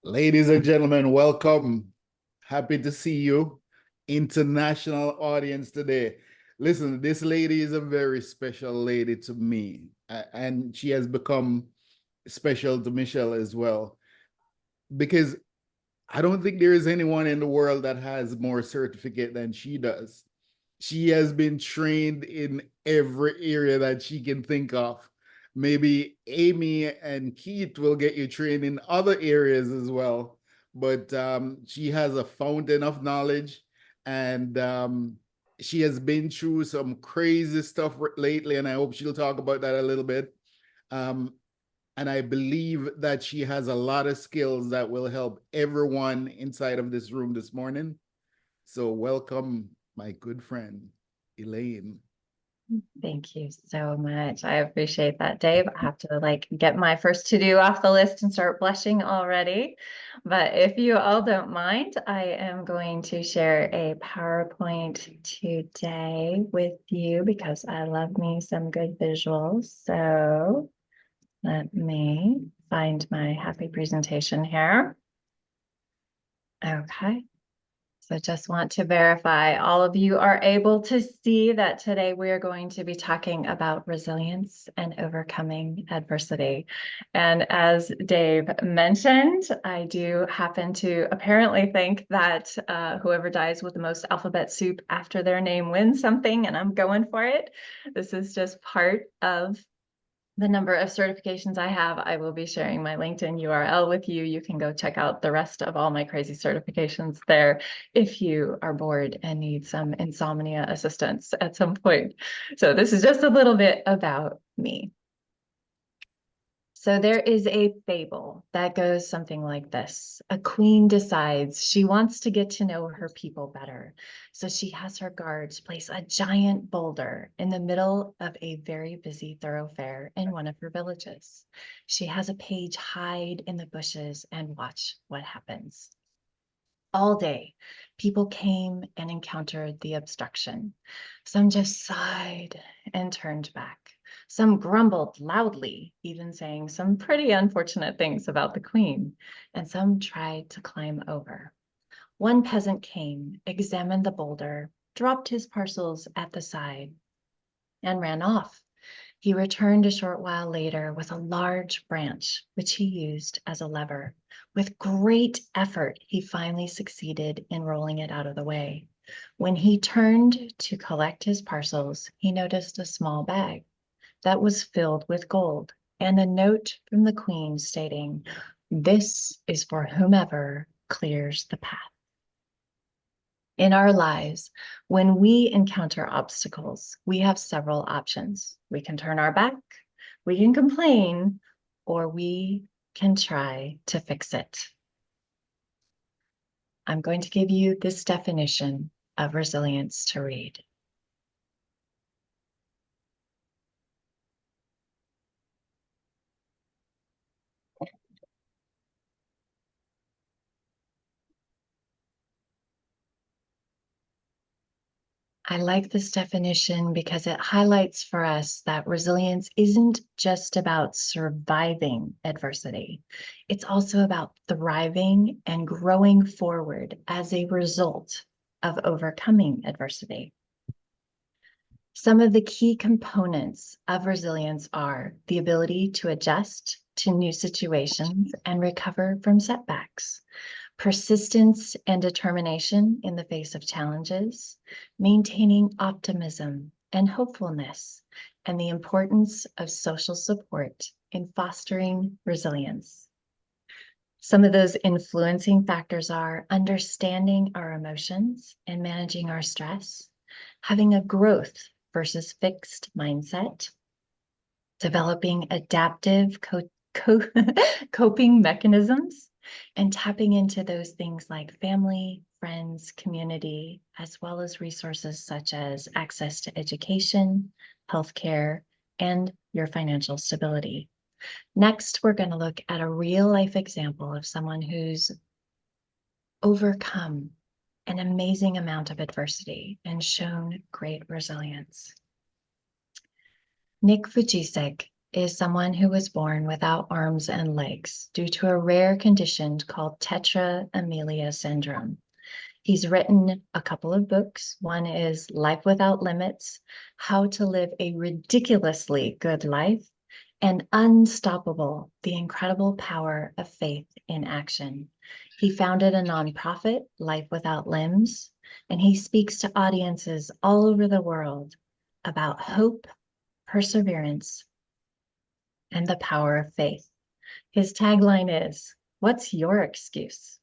Ladies and gentlemen, welcome. Happy to see you. International audience today. Listen, this lady is a very special lady to me, and she has become special to Michelle as well, because I don't think there is anyone in the world that has more certificate than she does. She has been trained in every area that she can think of. Maybe Amy and Keith will get you trained in other areas as well. But she has a fountain of knowledge, and she has been through some crazy stuff lately, and I hope she'll talk about that a little bit. Um, and I believe that she has a lot of skills that will help everyone inside of this room this morning. So welcome, my good friend, Elaine. Thank you so much. I appreciate that, Dave. I have to get my first to-do off the list and start blushing already. But if you all don't mind, I am going to share a PowerPoint today with you because I love me some good visuals. So let me find my happy presentation here. Okay. So just want to verify all of you are able to see that today we are going to be talking about resilience and overcoming adversity. And as Dave mentioned, I do happen to apparently think that whoever dies with the most alphabet soup after their name wins something, and I'm going for it. This is just part of the number of certifications I have. I will be sharing my LinkedIn URL with you. You can go check out the rest of all my crazy certifications there if you are bored and need some insomnia assistance at some point. So this is just a little bit about me. So there is a fable that goes something like this. A queen decides she wants to get to know her people better. So she has her guards place a giant boulder in the middle of a very busy thoroughfare in one of her villages. She has a page hide in the bushes and watch what happens. All day, people came and encountered the obstruction. Some just sighed and turned back. Some grumbled loudly, even saying some pretty unfortunate things about the queen, and some tried to climb over. One peasant came, examined the boulder, dropped his parcels at the side, and ran off. He returned a short while later with a large branch, which he used as a lever. With great effort, he finally succeeded in rolling it out of the way. When he turned to collect his parcels, he noticed a small bag that was filled with gold and a note from the queen stating, "This is for whomever clears the path." In our lives, when we encounter obstacles, we have several options. We can turn our back, we can complain, or we can try to fix it. I'm going to give you this definition of resilience to read. I like this definition because it highlights for us that resilience isn't just about surviving adversity. It's also about thriving and growing forward as a result of overcoming adversity. Some of the key components of resilience are the ability to adjust to new situations and recover from setbacks, persistence and determination in the face of challenges, maintaining optimism and hopefulness, and the importance of social support in fostering resilience. Some of those influencing factors are understanding our emotions and managing our stress, having a growth versus fixed mindset, developing adaptive coping mechanisms, and tapping into those things like family, friends, community, as well as resources such as access to education, healthcare, and your financial stability. Next, we're going to look at a real life example of someone who's overcome an amazing amount of adversity and shown great resilience. Nick Vujicic is someone who was born without arms and legs due to a rare condition called tetra syndrome. He's written a couple of books. One is Life Without Limits, How to Live a Ridiculously Good Life, and Unstoppable, The Incredible Power of Faith in Action. He founded a nonprofit, Life Without Limbs, and he speaks to audiences all over the world about hope, perseverance, and the power of faith. His tagline is, "What's your excuse?"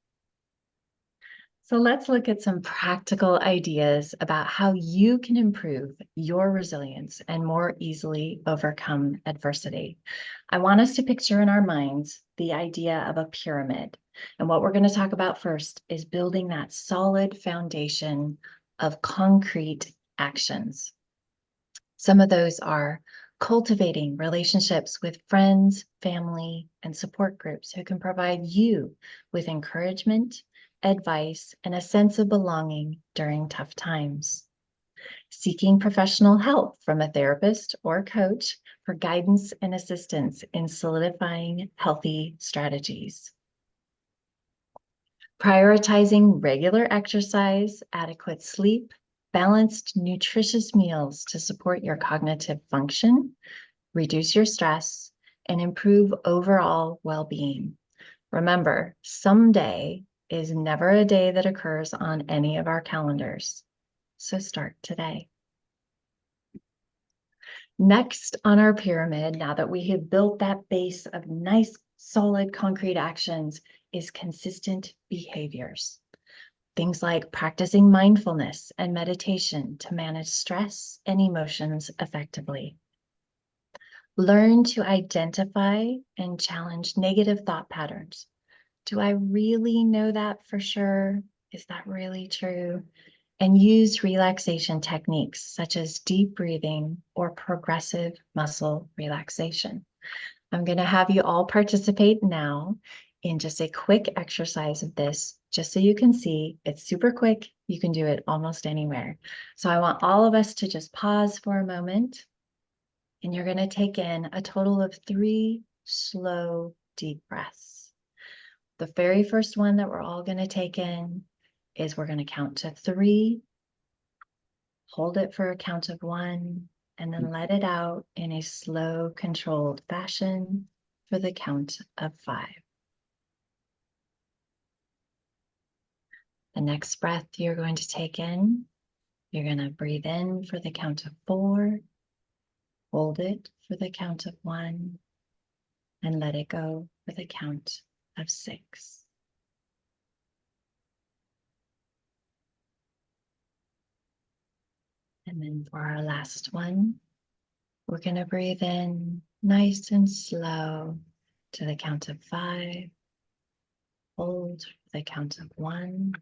So let's look at some practical ideas about how you can improve your resilience and more easily overcome adversity. I want us to picture in our minds the idea of a pyramid. And what we're going to talk about first is building that solid foundation of concrete actions. Some of those are cultivating relationships with friends, family, and support groups who can provide you with encouragement, advice, and a sense of belonging during tough times. Seeking professional help from a therapist or coach for guidance and assistance in solidifying healthy strategies. Prioritizing regular exercise, adequate sleep, balanced, nutritious meals to support your cognitive function, reduce your stress, and improve overall well-being. Remember, someday is never a day that occurs on any of our calendars. So start today. Next on our pyramid, now that we have built that base of nice, solid, concrete actions, is consistent behaviors. Things like practicing mindfulness and meditation to manage stress and emotions effectively. Learn to identify and challenge negative thought patterns. Do I really know that for sure? Is that really true? And use relaxation techniques such as deep breathing or progressive muscle relaxation. I'm going to have you all participate now in just a quick exercise of this, just so you can see it's super quick. You can do it almost anywhere. So I want all of us to just pause for a moment, and you're going to take in a total of 3 slow, deep breaths. The very first one that we're all going to take in is we're going to count to 3, hold it for a count of 1, and then let it out in a slow, controlled fashion for the count of 5. The next breath you're going to take in, you're going to breathe in for the count of 4, hold it for the count of 1, and let it go for the count of 6. And then for our last one, we're going to breathe in nice and slow to the count of 5, hold for the count of 1,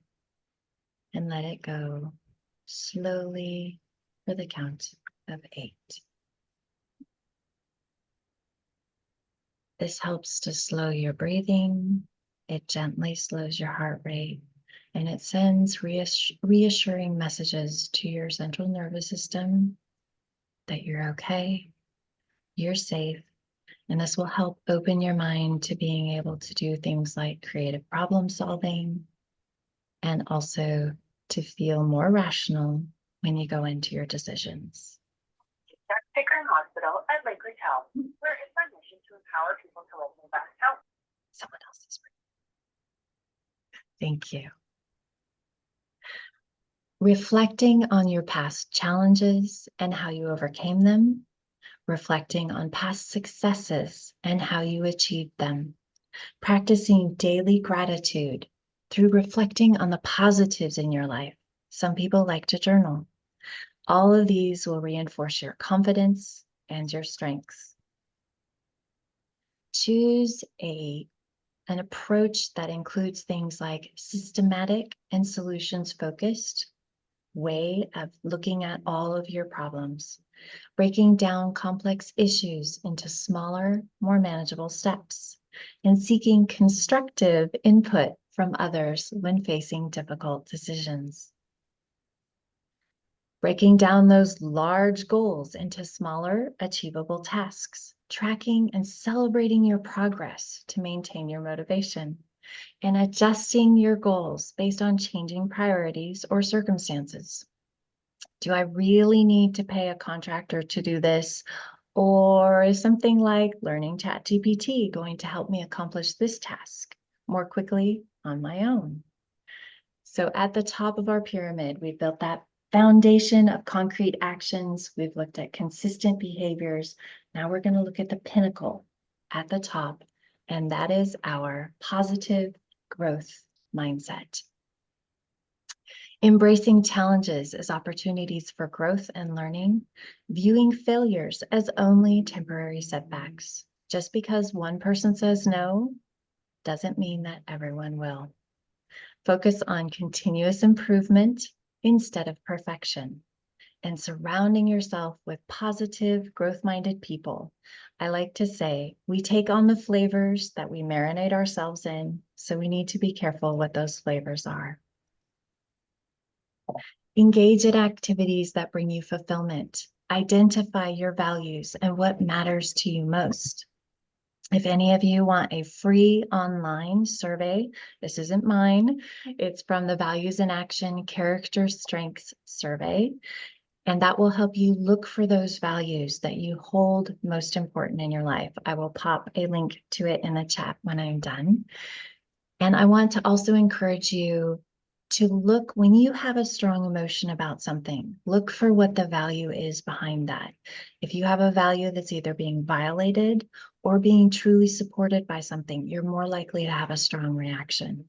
and let it go slowly for the count of 8. This helps to slow your breathing. It gently slows your heart rate, and it sends reassuring messages to your central nervous system that you're okay, you're safe, and this will help open your mind to being able to do things like creative problem solving, and also to feel more rational when you go into your decisions. Pickering Hospital at Lakewood Health, where it's our mission to empower people to live their best health. Someone else is. Thank you. Reflecting on your past challenges and how you overcame them, reflecting on past successes and how you achieved them, practicing daily gratitude through reflecting on the positives in your life. Some people like to journal. All of these will reinforce your confidence and your strengths. Choose an approach that includes things like systematic and solutions-focused way of looking at all of your problems, breaking down complex issues into smaller, more manageable steps, and seeking constructive input from others when facing difficult decisions. breaking down those large goals into smaller, achievable tasks, tracking and celebrating your progress to maintain your motivation, and adjusting your goals based on changing priorities or circumstances. Do I really need to pay a contractor to do this? Or is something like learning ChatGPT going to help me accomplish this task more quickly on my own? So at the top of our pyramid, we built that foundation of concrete actions. We've looked at consistent behaviors. Now we're going to look at the pinnacle at the top, and that is our positive growth mindset. Embracing challenges as opportunities for growth and learning, viewing failures as only temporary setbacks. Just because one person says no, doesn't mean that everyone will. Focus on continuous improvement instead of perfection, and surrounding yourself with positive, growth-minded people. I like to say, we take on the flavors that we marinate ourselves in, so we need to be careful what those flavors are. Engage in activities that bring you fulfillment. Identify your values and what matters to you most. If any of you want a free online survey, this isn't mine. It's from the Values in Action Character Strengths Survey. And that will help you look for those values that you hold most important in your life. I will pop a link to it in the chat when I'm done. And I want to also encourage you to look, when you have a strong emotion about something, look for what the value is behind that. If you have a value that's either being violated or being truly supported by something, you're more likely to have a strong reaction.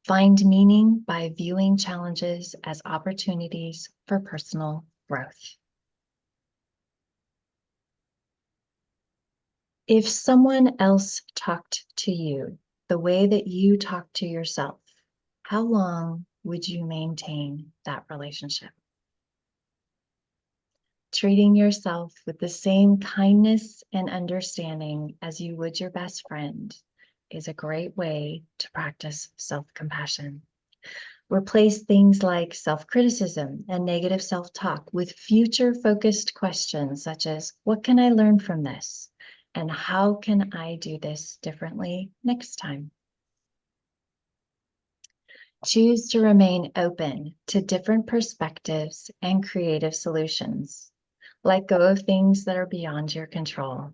Find meaning by viewing challenges as opportunities for personal growth. If someone else talked to you the way that you talk to yourself, how long would you maintain that relationship? Treating yourself with the same kindness and understanding as you would your best friend is a great way to practice self-compassion. Replace things like self-criticism and negative self-talk with future-focused questions such as, what can I learn from this? And how can I do this differently next time? Choose to remain open to different perspectives and creative solutions. Let go of things that are beyond your control.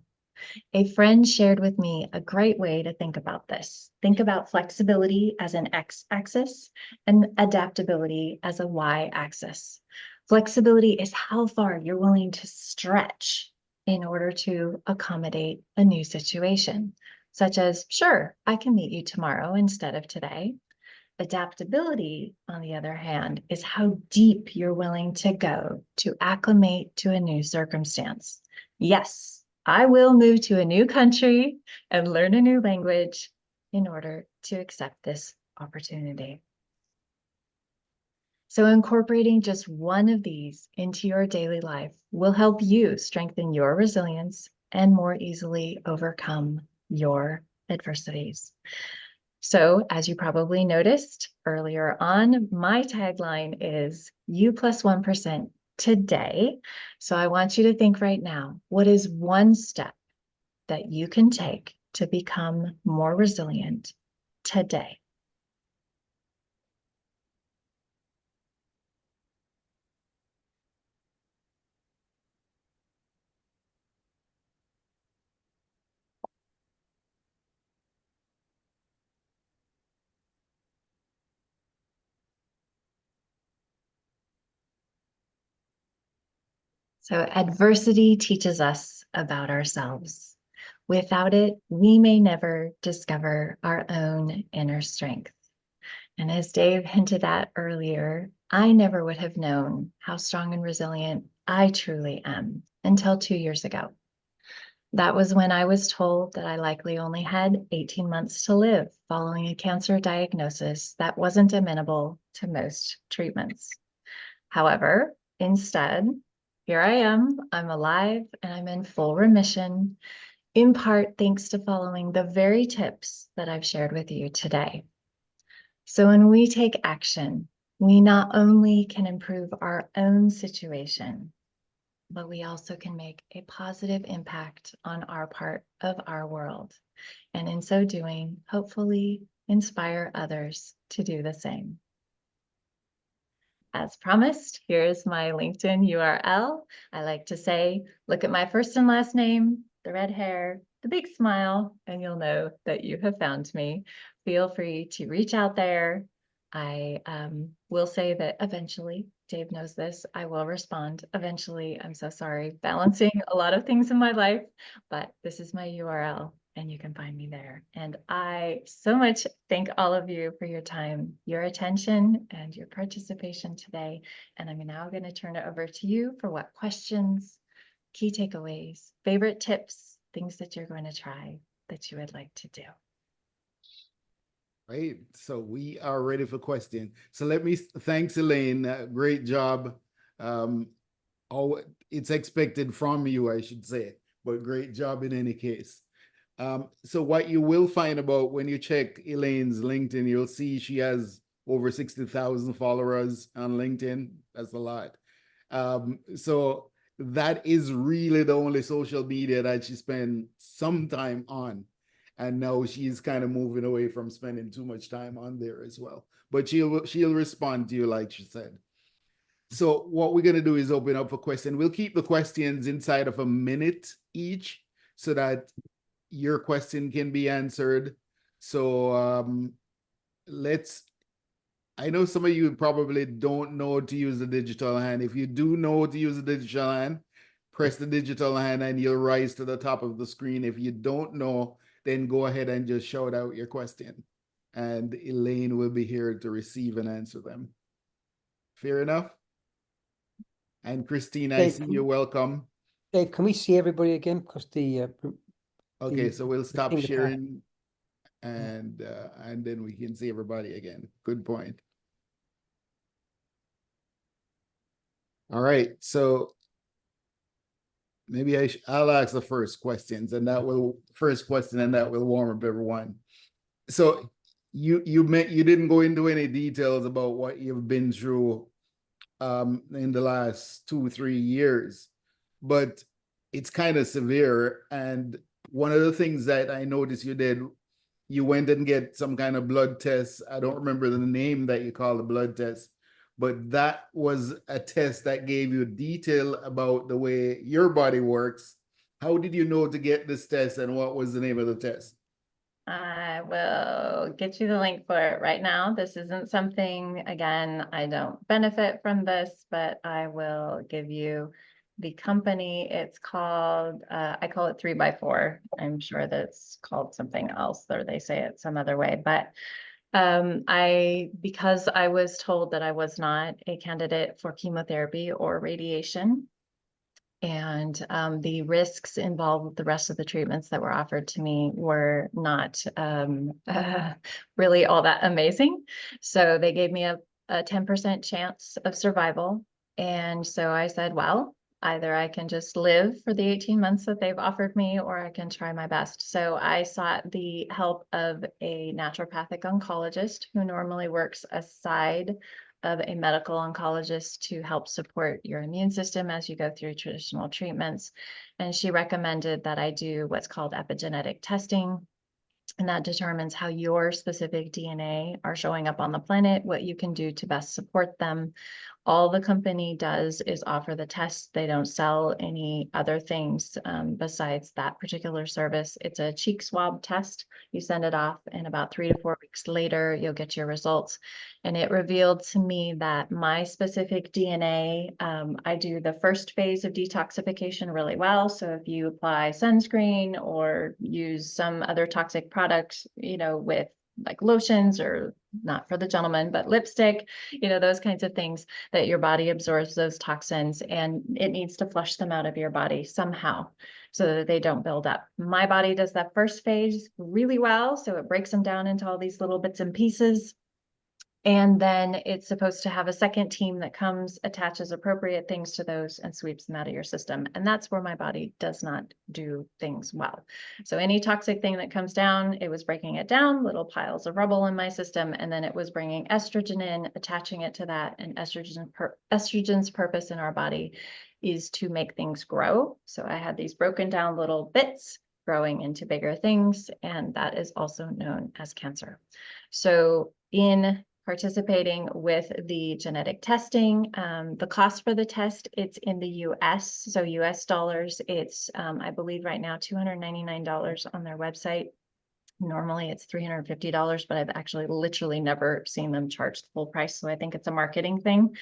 A friend shared with me a great way to think about this. Think about flexibility as an x-axis and adaptability as a y-axis. Flexibility is how far you're willing to stretch in order to accommodate a new situation, such as, sure, I can meet you tomorrow instead of today. Adaptability, on the other hand, is how deep you're willing to go to acclimate to a new circumstance. Yes, I will move to a new country and learn a new language in order to accept this opportunity. So incorporating just one of these into your daily life will help you strengthen your resilience and more easily overcome your adversities. So as you probably noticed earlier on, my tagline is you plus 1% today. So I want you to think right now, what is one step that you can take to become more resilient today? So adversity teaches us about ourselves. Without it, we may never discover our own inner strength. And as Dave hinted at earlier, I never would have known how strong and resilient I truly am until 2 years ago. That was when I was told that I likely only had 18 months to live following a cancer diagnosis that wasn't amenable to most treatments. However, instead, here I am, I'm alive and I'm in full remission, in part thanks to following the very tips that I've shared with you today. So when we take action, we not only can improve our own situation, but we also can make a positive impact on our part of our world. And in so doing, hopefully inspire others to do the same. As promised, here's my LinkedIn URL. I like to say, look at my first and last name, the red hair, the big smile, and you'll know that you have found me. Feel free to reach out there. I will say that eventually, Dave knows this, I will respond eventually. I'm so sorry, balancing a lot of things in my life, but this is my URL and you can find me there. And I so much thank all of you for your time, your attention, and your participation today. And I'm now going to turn it over to you for what questions, key takeaways, favorite tips, things that you're going to try that you would like to do. Right. So we are ready for questions. So thanks, Elaine. Great job. It's expected from you, I should say, but great job in any case. So what you will find about when you check Elaine's LinkedIn, you'll see she has over 60,000 followers on LinkedIn. That's a lot. So that is really the only social media that she spends some time on. And now she's kind of moving away from spending too much time on there as well. But she'll respond to you like she said. So what we're going to do is open up for questions. We'll keep the questions inside of a minute each so that your question can be answered. So I know some of you probably don't know to use the digital hand. If you do know to use the digital hand, press the digital hand and you'll rise to the top of the screen. If you don't know, then go ahead and just shout out your question. And Elaine will be here to receive and answer them. Fair enough? And Christine, I see you. Welcome. Dave, can we see everybody again? Because okay, so we'll stop sharing and then we can see everybody again. Good point. All right, so maybe I'll ask the first questions and that will warm up everyone. So you didn't go into any details about what you've been through in the last 2-3 years, but it's kind of severe. And one of the things that I noticed you did, you went and get some kind of blood test. I don't remember the name that you call the blood test, but that was a test that gave you detail about the way your body works. How did you know to get this test and what was the name of the test? I will get you the link for it right now. This isn't something, again, I don't benefit from this, but I will give you the company. It's called, I call it 3x4. I'm sure that's called something else, or they say it some other way, but because I was told that I was not a candidate for chemotherapy or radiation, and the risks involved with the rest of the treatments that were offered to me were not really all that amazing. So they gave me a 10% chance of survival. And so I said, well, either I can just live for the 18 months that they've offered me, or I can try my best. So I sought the help of a naturopathic oncologist who normally works aside of a medical oncologist to help support your immune system as you go through traditional treatments. And she recommended that I do what's called epigenetic testing. And that determines how your specific DNA are showing up on the planet, what you can do to best support them. All the company does is offer the test. They don't sell any other things besides that particular service. It's a cheek swab test. You send it off, and about 3 to 4 weeks later, you'll get your results. And it revealed to me that my specific DNA, I do the first phase of detoxification really well. So if you apply sunscreen or use some other toxic product, with like lotions, or not for the gentleman, but lipstick, those kinds of things, that your body absorbs those toxins and it needs to flush them out of your body somehow so that they don't build up. My body does that first phase really well. So it breaks them down into all these little bits and pieces. And then it's supposed to have a second team that comes, attaches appropriate things to those and sweeps them out of your system. And that's where my body does not do things well. So any toxic thing that comes down, it was breaking it down, little piles of rubble in my system. And then it was bringing estrogen in, attaching it to that. And estrogen's purpose in our body is to make things grow. So I had these broken down little bits growing into bigger things. And that is also known as cancer. So in participating with the genetic testing. The cost for the test, it's in the US, so US dollars. It's, I believe right now, $299 on their website. Normally it's $350, but I've actually literally never seen them charge the full price. So I think it's a marketing thing,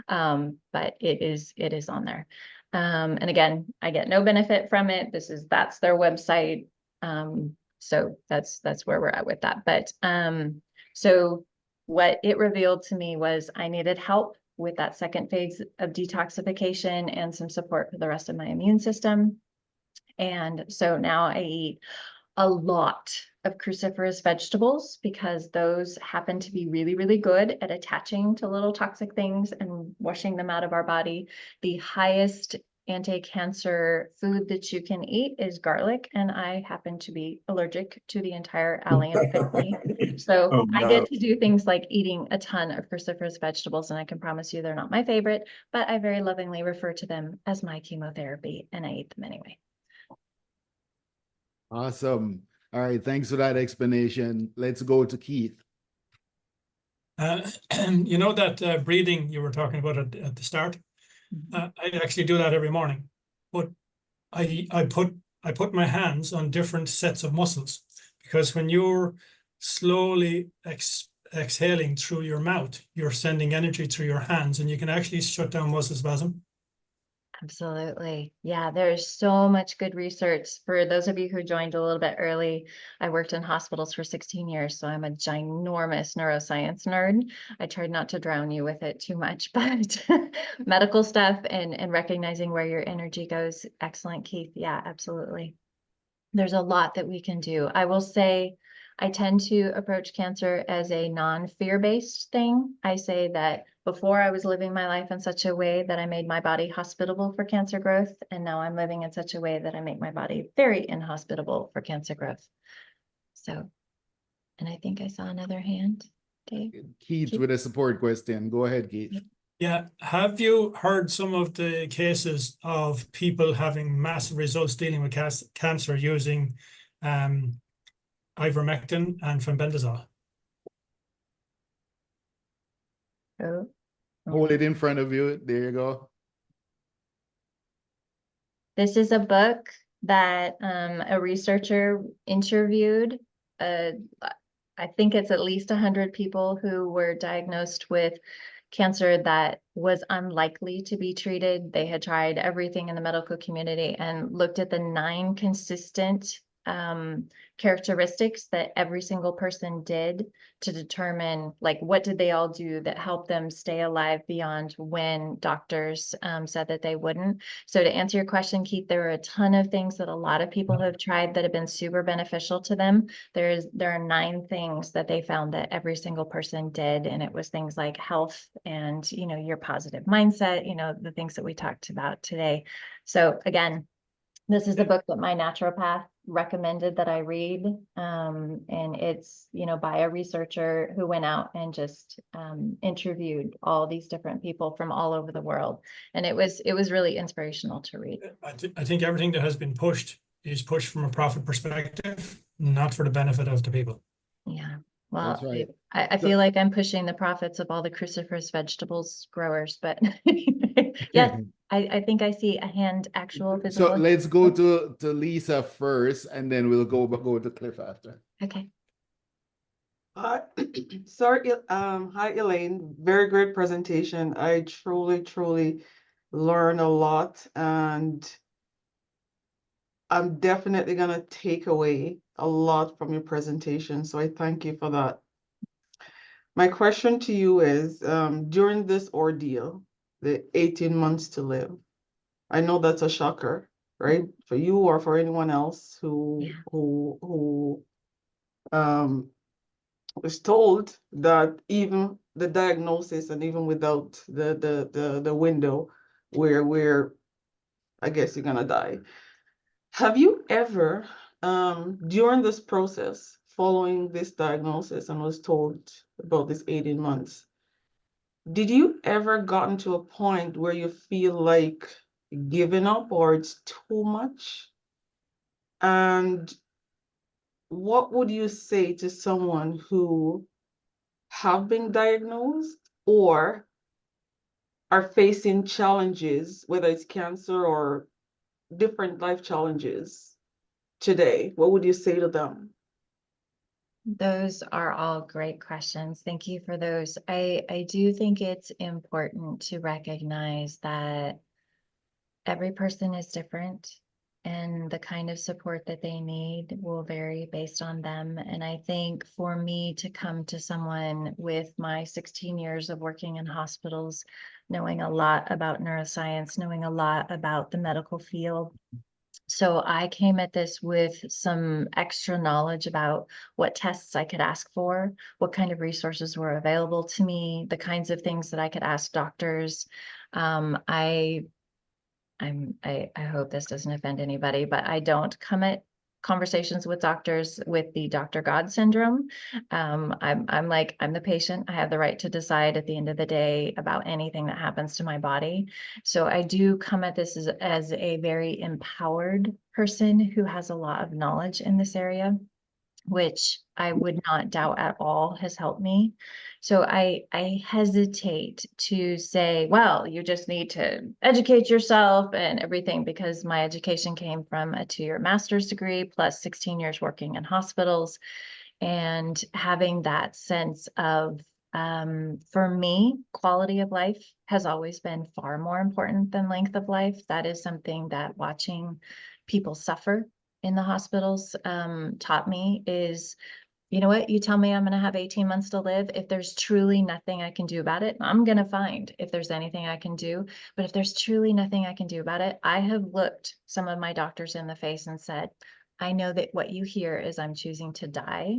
but it is on there. And again, I get no benefit from it. That's their website. So that's where we're at with that. But so what it revealed to me was I needed help with that second phase of detoxification and some support for the rest of my immune system. And so now I eat a lot of cruciferous vegetables because those happen to be really, really good at attaching to little toxic things and washing them out of our body. The highest anti-cancer food that you can eat is garlic, and I happen to be allergic to the entire allium family. So Oh, I no. get to do things like eating a ton of cruciferous vegetables, and I can promise you they're not my favorite, but I very lovingly refer to them as my chemotherapy, and I eat them anyway. Awesome. All right, thanks for that explanation. Let's go to Keith. You know that breathing you were talking about at the start? I actually do that every morning, but I put my hands on different sets of muscles, because when you're slowly exhaling through your mouth, you're sending energy through your hands, and you can actually shut down muscle spasm. Absolutely. Yeah, there's so much good research. For those of you who joined a little bit early, I worked in hospitals for 16 years, so I'm a ginormous neuroscience nerd. I tried not to drown you with it too much, but medical stuff and recognizing where your energy goes. Excellent, Keith. Yeah, absolutely. There's a lot that we can do. I will say I tend to approach cancer as a non-fear-based thing. I say that before I was living my life in such a way that I made my body hospitable for cancer growth, and now I'm living in such a way that I make my body very inhospitable for cancer growth. So, and I think I saw another hand, Dave. Keith with a support question. Go ahead, Keith. Yeah, have you heard some of the cases of people having massive results dealing with cancer using ivermectin and fenbendazole? Oh. Hold it in front of you. There you go. This is a book that a researcher interviewed. I think it's at least 100 people who were diagnosed with cancer that was unlikely to be treated. They had tried everything in the medical community and looked at the 9 consistent characteristics that every single person did to determine, like, what did they all do that helped them stay alive beyond when doctors said that they wouldn't. So to answer your question, Keith, there are a ton of things that a lot of people have tried that have been super beneficial to them. There are 9 things that they found that every single person did, and it was things like health and, you know, your positive mindset, you know, the things that we talked about today. So again, this is the book that my naturopath recommended that I read. And it's, you know, by a researcher who went out and just interviewed all these different people from all over the world. And it was really inspirational to read. I think everything that has been pushed is pushed from a profit perspective, not for the benefit of the people. Yeah. Well, That's right. I feel like I'm pushing the profits of all the cruciferous vegetables growers, but yes, I think I see a hand actual visible. So let's go to Lisa first, and then we'll go to Cliff after. Okay. Sorry, hi Elaine. Very great presentation. I truly learned a lot, and I'm definitely gonna take away a lot from your presentation. So I thank you for that. My question to you is, during this ordeal, the 18 months to live, I know that's a shocker, right? For you or for anyone else who was told that even the diagnosis and even without the window where I guess you're gonna die. Have you ever, during this process, following this diagnosis and was told about this 18 months, did you ever gotten to a point where you feel like giving up or it's too much? And what would you say to someone who have been diagnosed or are facing challenges, whether it's cancer or different life challenges today? What would you say to them? Those are all great questions. Thank you for those. I do think it's important to recognize that every person is different and the kind of support that they need will vary based on them. And I think for me to come to someone with my 16 years of working in hospitals, knowing a lot about neuroscience, knowing a lot about the medical field, so I came at this with some extra knowledge about what tests I could ask for, what kind of resources were available to me, the kinds of things that I could ask doctors. I hope this doesn't offend anybody, but I don't come at conversations with doctors with the Dr. God syndrome. I'm like, I'm the patient. I have the right to decide at the end of the day about anything that happens to my body. So I do come at this as a very empowered person who has a lot of knowledge in this area, which I would not doubt at all has helped me. So I hesitate to say, well, you just need to educate yourself and everything, because my education came from a 2-year master's degree plus 16 years working in hospitals, and having that sense of, for me, quality of life has always been far more important than length of life. That is something that watching people suffer in the hospitals taught me is, you know what, you tell me I'm going to have 18 months to live. If there's truly nothing I can do about it, I'm going to find if there's anything I can do. But if there's truly nothing I can do about it, I have looked some of my doctors in the face and said, I know that what you hear is I'm choosing to die,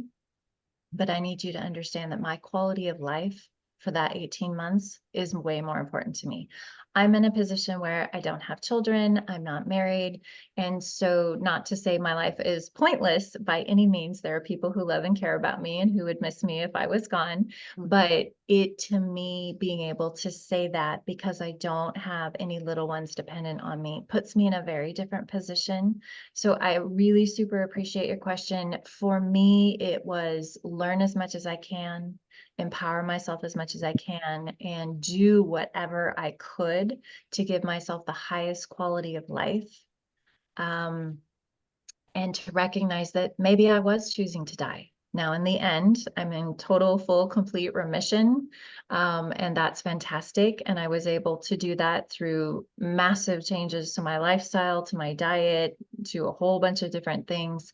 but I need you to understand that my quality of life for that 18 months is way more important to me. I'm in a position where I don't have children, I'm not married. And so, not to say my life is pointless by any means, there are people who love and care about me and who would miss me if I was gone. But it, to me, being able to say that because I don't have any little ones dependent on me puts me in a very different position. So I really super appreciate your question. For me, it was learn as much as I can, empower myself as much as I can, and do whatever I could to give myself the highest quality of life. And to recognize that maybe I was choosing to die. Now, in the end, I'm in total, full, complete remission, and that's fantastic. And I was able to do that through massive changes to my lifestyle, to my diet, to a whole bunch of different things.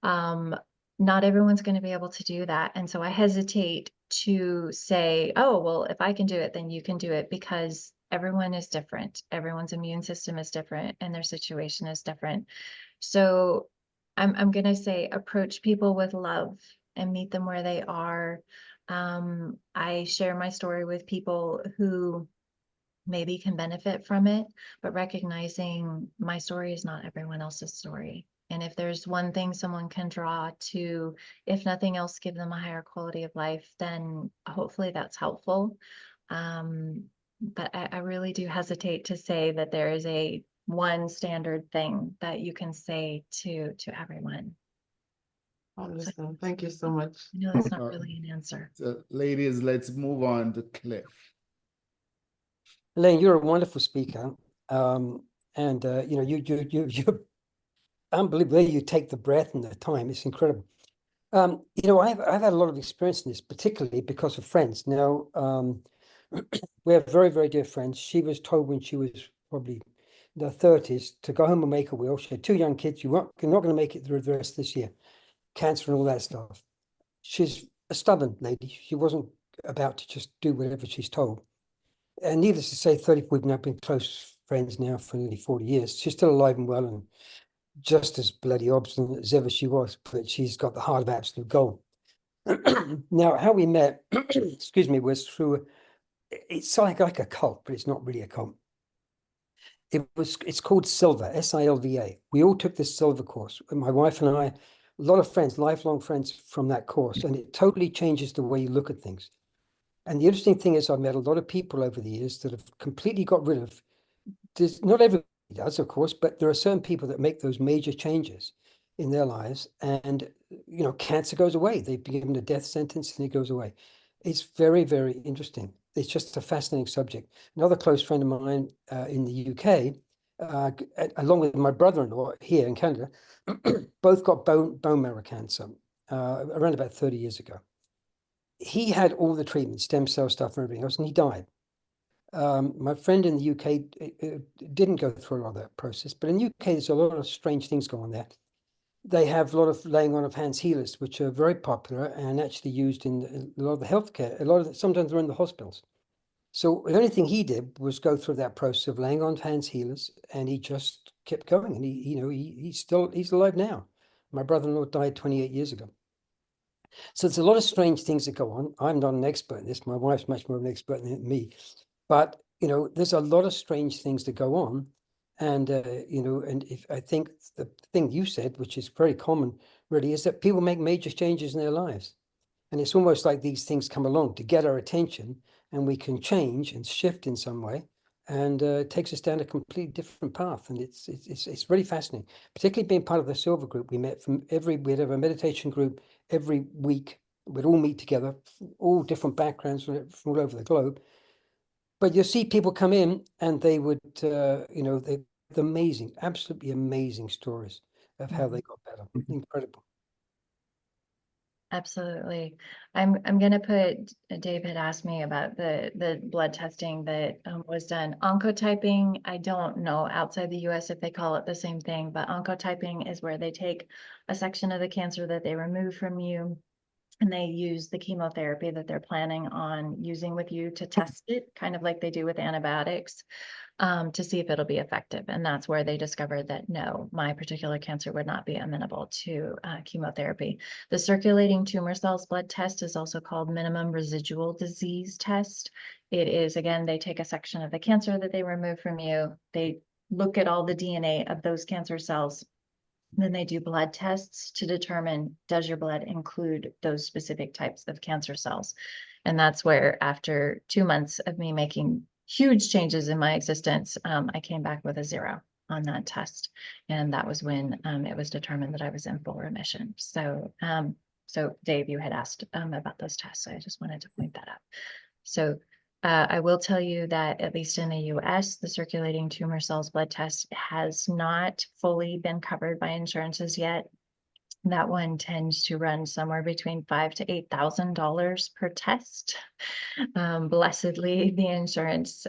Not everyone's going to be able to do that. And so I hesitate to say, oh, well, if I can do it, then you can do it, because everyone is different. Everyone's immune system is different and their situation is different. So I'm going to say approach people with love and meet them where they are. I share my story with people who maybe can benefit from it, but recognizing my story is not everyone else's story. And if there's one thing someone can draw to, if nothing else, give them a higher quality of life, then hopefully that's helpful. But I really do hesitate to say that there is a one standard thing that you can say to everyone. Understand. Thank you so much. No, that's not really an answer. So, ladies, let's move on to Cliff. Elaine, you're a wonderful speaker. You're unbelievable. You take the breath and the time. It's incredible. I've had a lot of experience in this, particularly because of friends. Now, we have very, very dear friends. She was told when she was probably in her 30s to go home and make a will. She had 2 young kids. You're not going to make it through the rest of this year. Cancer and all that stuff. She's a stubborn lady. She wasn't about to just do whatever she's told. And needless to say, we've now been close friends now for nearly 40 years. She's still alive and well and just as bloody obstinate as ever she was, but she's got the heart of absolute gold. Now, how we met, excuse me, was through, it's like a cult, but it's not really a cult. It's called Silva, S-I-L-V-A. We all took this Silva course. My wife and I, a lot of friends, lifelong friends from that course, and it totally changes the way you look at things. And the interesting thing is I've met a lot of people over the years that have completely got rid of, not everybody does, of course, but there are certain people that make those major changes in their lives, and cancer goes away. They've been given a death sentence and it goes away. It's very, very interesting. It's just a fascinating subject. Another close friend of mine in the UK, along with my brother-in-law here in Canada, both got bone marrow cancer around about 30 years ago. He had all the treatment, stem cell stuff and everything else, and he died. My friend in the UK didn't go through a lot of that process, but in the UK, there's a lot of strange things going on there. They have a lot of laying on of hands healers, which are very popular and actually used in a lot of the healthcare. Sometimes they're in the hospitals. So the only thing he did was go through that process of laying on hands healers, and he just kept going. And he's alive now. My brother-in-law died 28 years ago. So there's a lot of strange things that go on. I'm not an expert in this. My wife's much more of an expert than me. But, there's a lot of strange things that go on. And, and if I think the thing you said, which is very common really, is that people make major changes in their lives. And it's almost like these things come along to get our attention, and we can change and shift in some way. And it takes us down a completely different path. And it's really fascinating, particularly being part of the Silver group. We'd have a meditation group every week. We'd all meet together, all different backgrounds from all over the globe. But you see people come in and they would, the amazing, absolutely amazing stories of how they got better. Incredible. Absolutely. I'm going to put, Dave had asked me about the blood testing that was done. Oncotyping, I don't know outside the US if they call it the same thing, but oncotyping is where they take a section of the cancer that they remove from you, and they use the chemotherapy that they're planning on using with you to test it, kind of like they do with antibiotics, to see if it'll be effective. And that's where they discovered that no, my particular cancer would not be amenable to chemotherapy. The circulating tumor cells blood test is also called minimum residual disease test. It is, again, they take a section of the cancer that they remove from you. They look at all the DNA of those cancer cells. Then they do blood tests to determine, does your blood include those specific types of cancer cells? And that's where, after 2 months of me making huge changes in my existence, I came back with a 0 on that test. And that was when it was determined that I was in full remission. So, so Dave, you had asked about those tests. So I just wanted to point that out. So I will tell you that, at least in the US, the circulating tumor cells blood test has not fully been covered by insurances yet. That one tends to run somewhere between $5,000 to $8,000 per test. Blessedly, the insurance,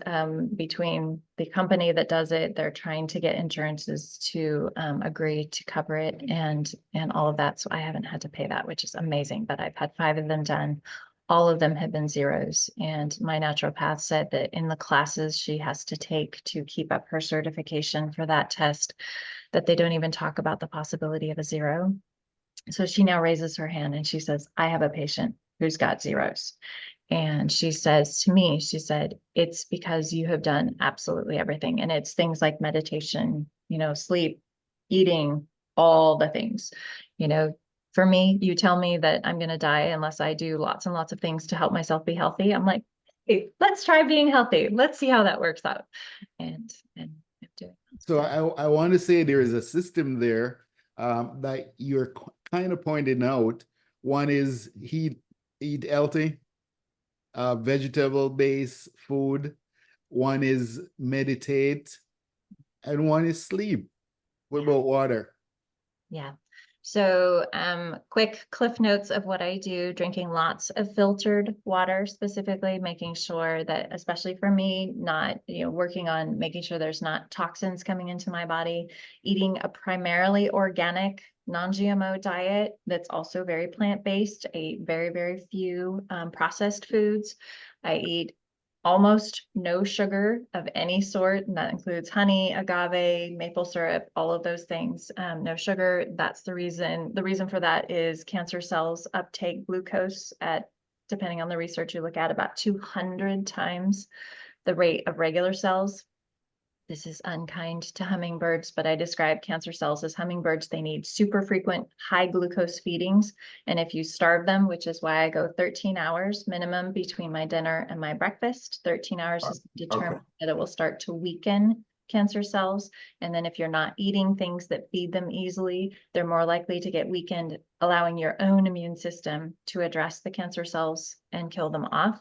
between the company that does it, they're trying to get insurances to agree to cover it and all of that. So I haven't had to pay that, which is amazing. But I've had 5 of them done. All of them have been 0s. And my naturopath said that in the classes she has to take to keep up her certification for that test, that they don't even talk about the possibility of a 0. So she now raises her hand and she says, I have a patient who's got 0s. And she says to me, she said, it's because you have done absolutely everything. And it's things like meditation, sleep, eating, all the things. For me, you tell me that I'm going to die unless I do lots and lots of things to help myself be healthy. I'm like, hey, let's try being healthy. Let's see how that works out. And do it. So I want to say there is a system there that you're kind of pointing out. One is eat healthy, vegetable-based food. One is meditate, and one is sleep. What about water? Yeah. So quick cliff notes of what I do: drinking lots of filtered water, specifically making sure that, especially for me, not, working on making sure there's not toxins coming into my body, eating a primarily organic, non-GMO diet that's also very plant-based. I eat very, very few processed foods. I eat almost no sugar of any sort, and that includes honey, agave, maple syrup, all of those things. No sugar. That's the reason. The reason for that is cancer cells uptake glucose at, depending on the research you look at, about 200 times the rate of regular cells. This is unkind to hummingbirds, but I describe cancer cells as hummingbirds. They need super frequent high glucose feedings. And if you starve them, which is why I go 13 hours minimum between my dinner and my breakfast, 13 hours is determined that it will start to weaken cancer cells. And then if you're not eating things that feed them easily, they're more likely to get weakened, allowing your own immune system to address the cancer cells and kill them off.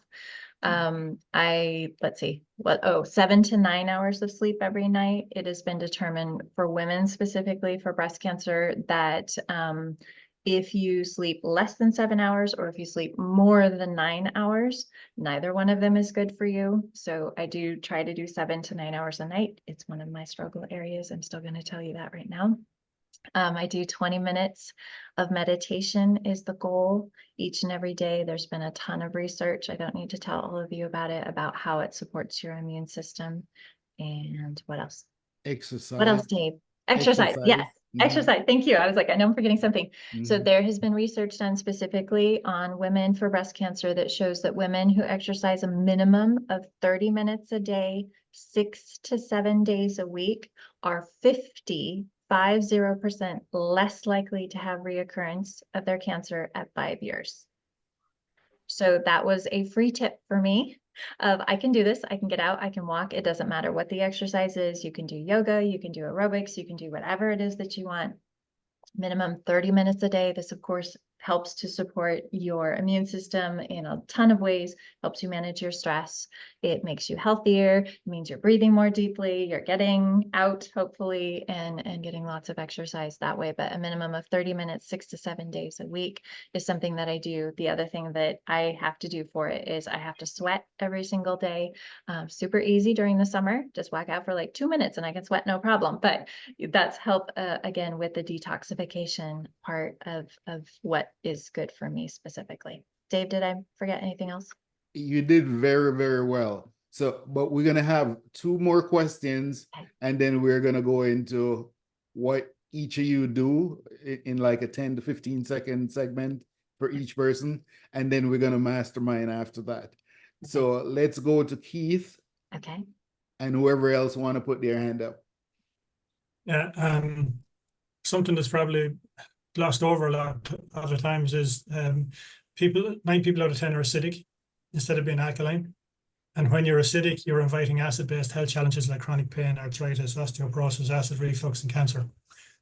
Let's see, 7 to 9 hours of sleep every night. It has been determined for women specifically for breast cancer that if you sleep less than 7 hours or if you sleep more than 9 hours, neither one of them is good for you. So I do try to do 7 to 9 hours a night. It's one of my struggle areas. I'm still going to tell you that right now. I do 20 minutes of meditation is the goal each and every day. There's been a ton of research. I don't need to tell all of you about it, about how it supports your immune system. And what else? Exercise. What else, Dave? Exercise. Yes. Exercise. Thank you. I was like, I know I'm forgetting something. So there has been research done specifically on women for breast cancer that shows that women who exercise a minimum of 30 minutes a day, 6 to 7 days a week are 50% less likely to have reoccurrence of their cancer at 5 years. So that was a free tip for me of I can do this, I can get out, I can walk. It doesn't matter what the exercise is. You can do yoga, you can do aerobics, you can do whatever it is that you want. Minimum 30 minutes a day. This, of course, helps to support your immune system in a ton of ways, helps you manage your stress. It makes you healthier. It means you're breathing more deeply, you're getting out, hopefully, and getting lots of exercise that way. But a minimum of 30 minutes, 6 to 7 days a week is something that I do. The other thing that I have to do for it is I have to sweat every single day. Super easy during the summer. Just walk out for like 2 minutes and I can sweat no problem. But that's help, again, with the detoxification part of what is good for me specifically. Dave, did I forget anything else? You did very, very well. So, but we're going to have 2 more questions, and then we're going to go into what each of you do in like a 10 to 15 second segment for each person. And then we're going to mastermind after that. Okay. So let's go to Keith. Okay. And whoever else want to put their hand up. Yeah. Something that's probably glossed over a lot of times is 9 people out of 10 are acidic instead of being alkaline. And when you're acidic, you're inviting acid-based health challenges like chronic pain, arthritis, osteoporosis, acid reflux, and cancer.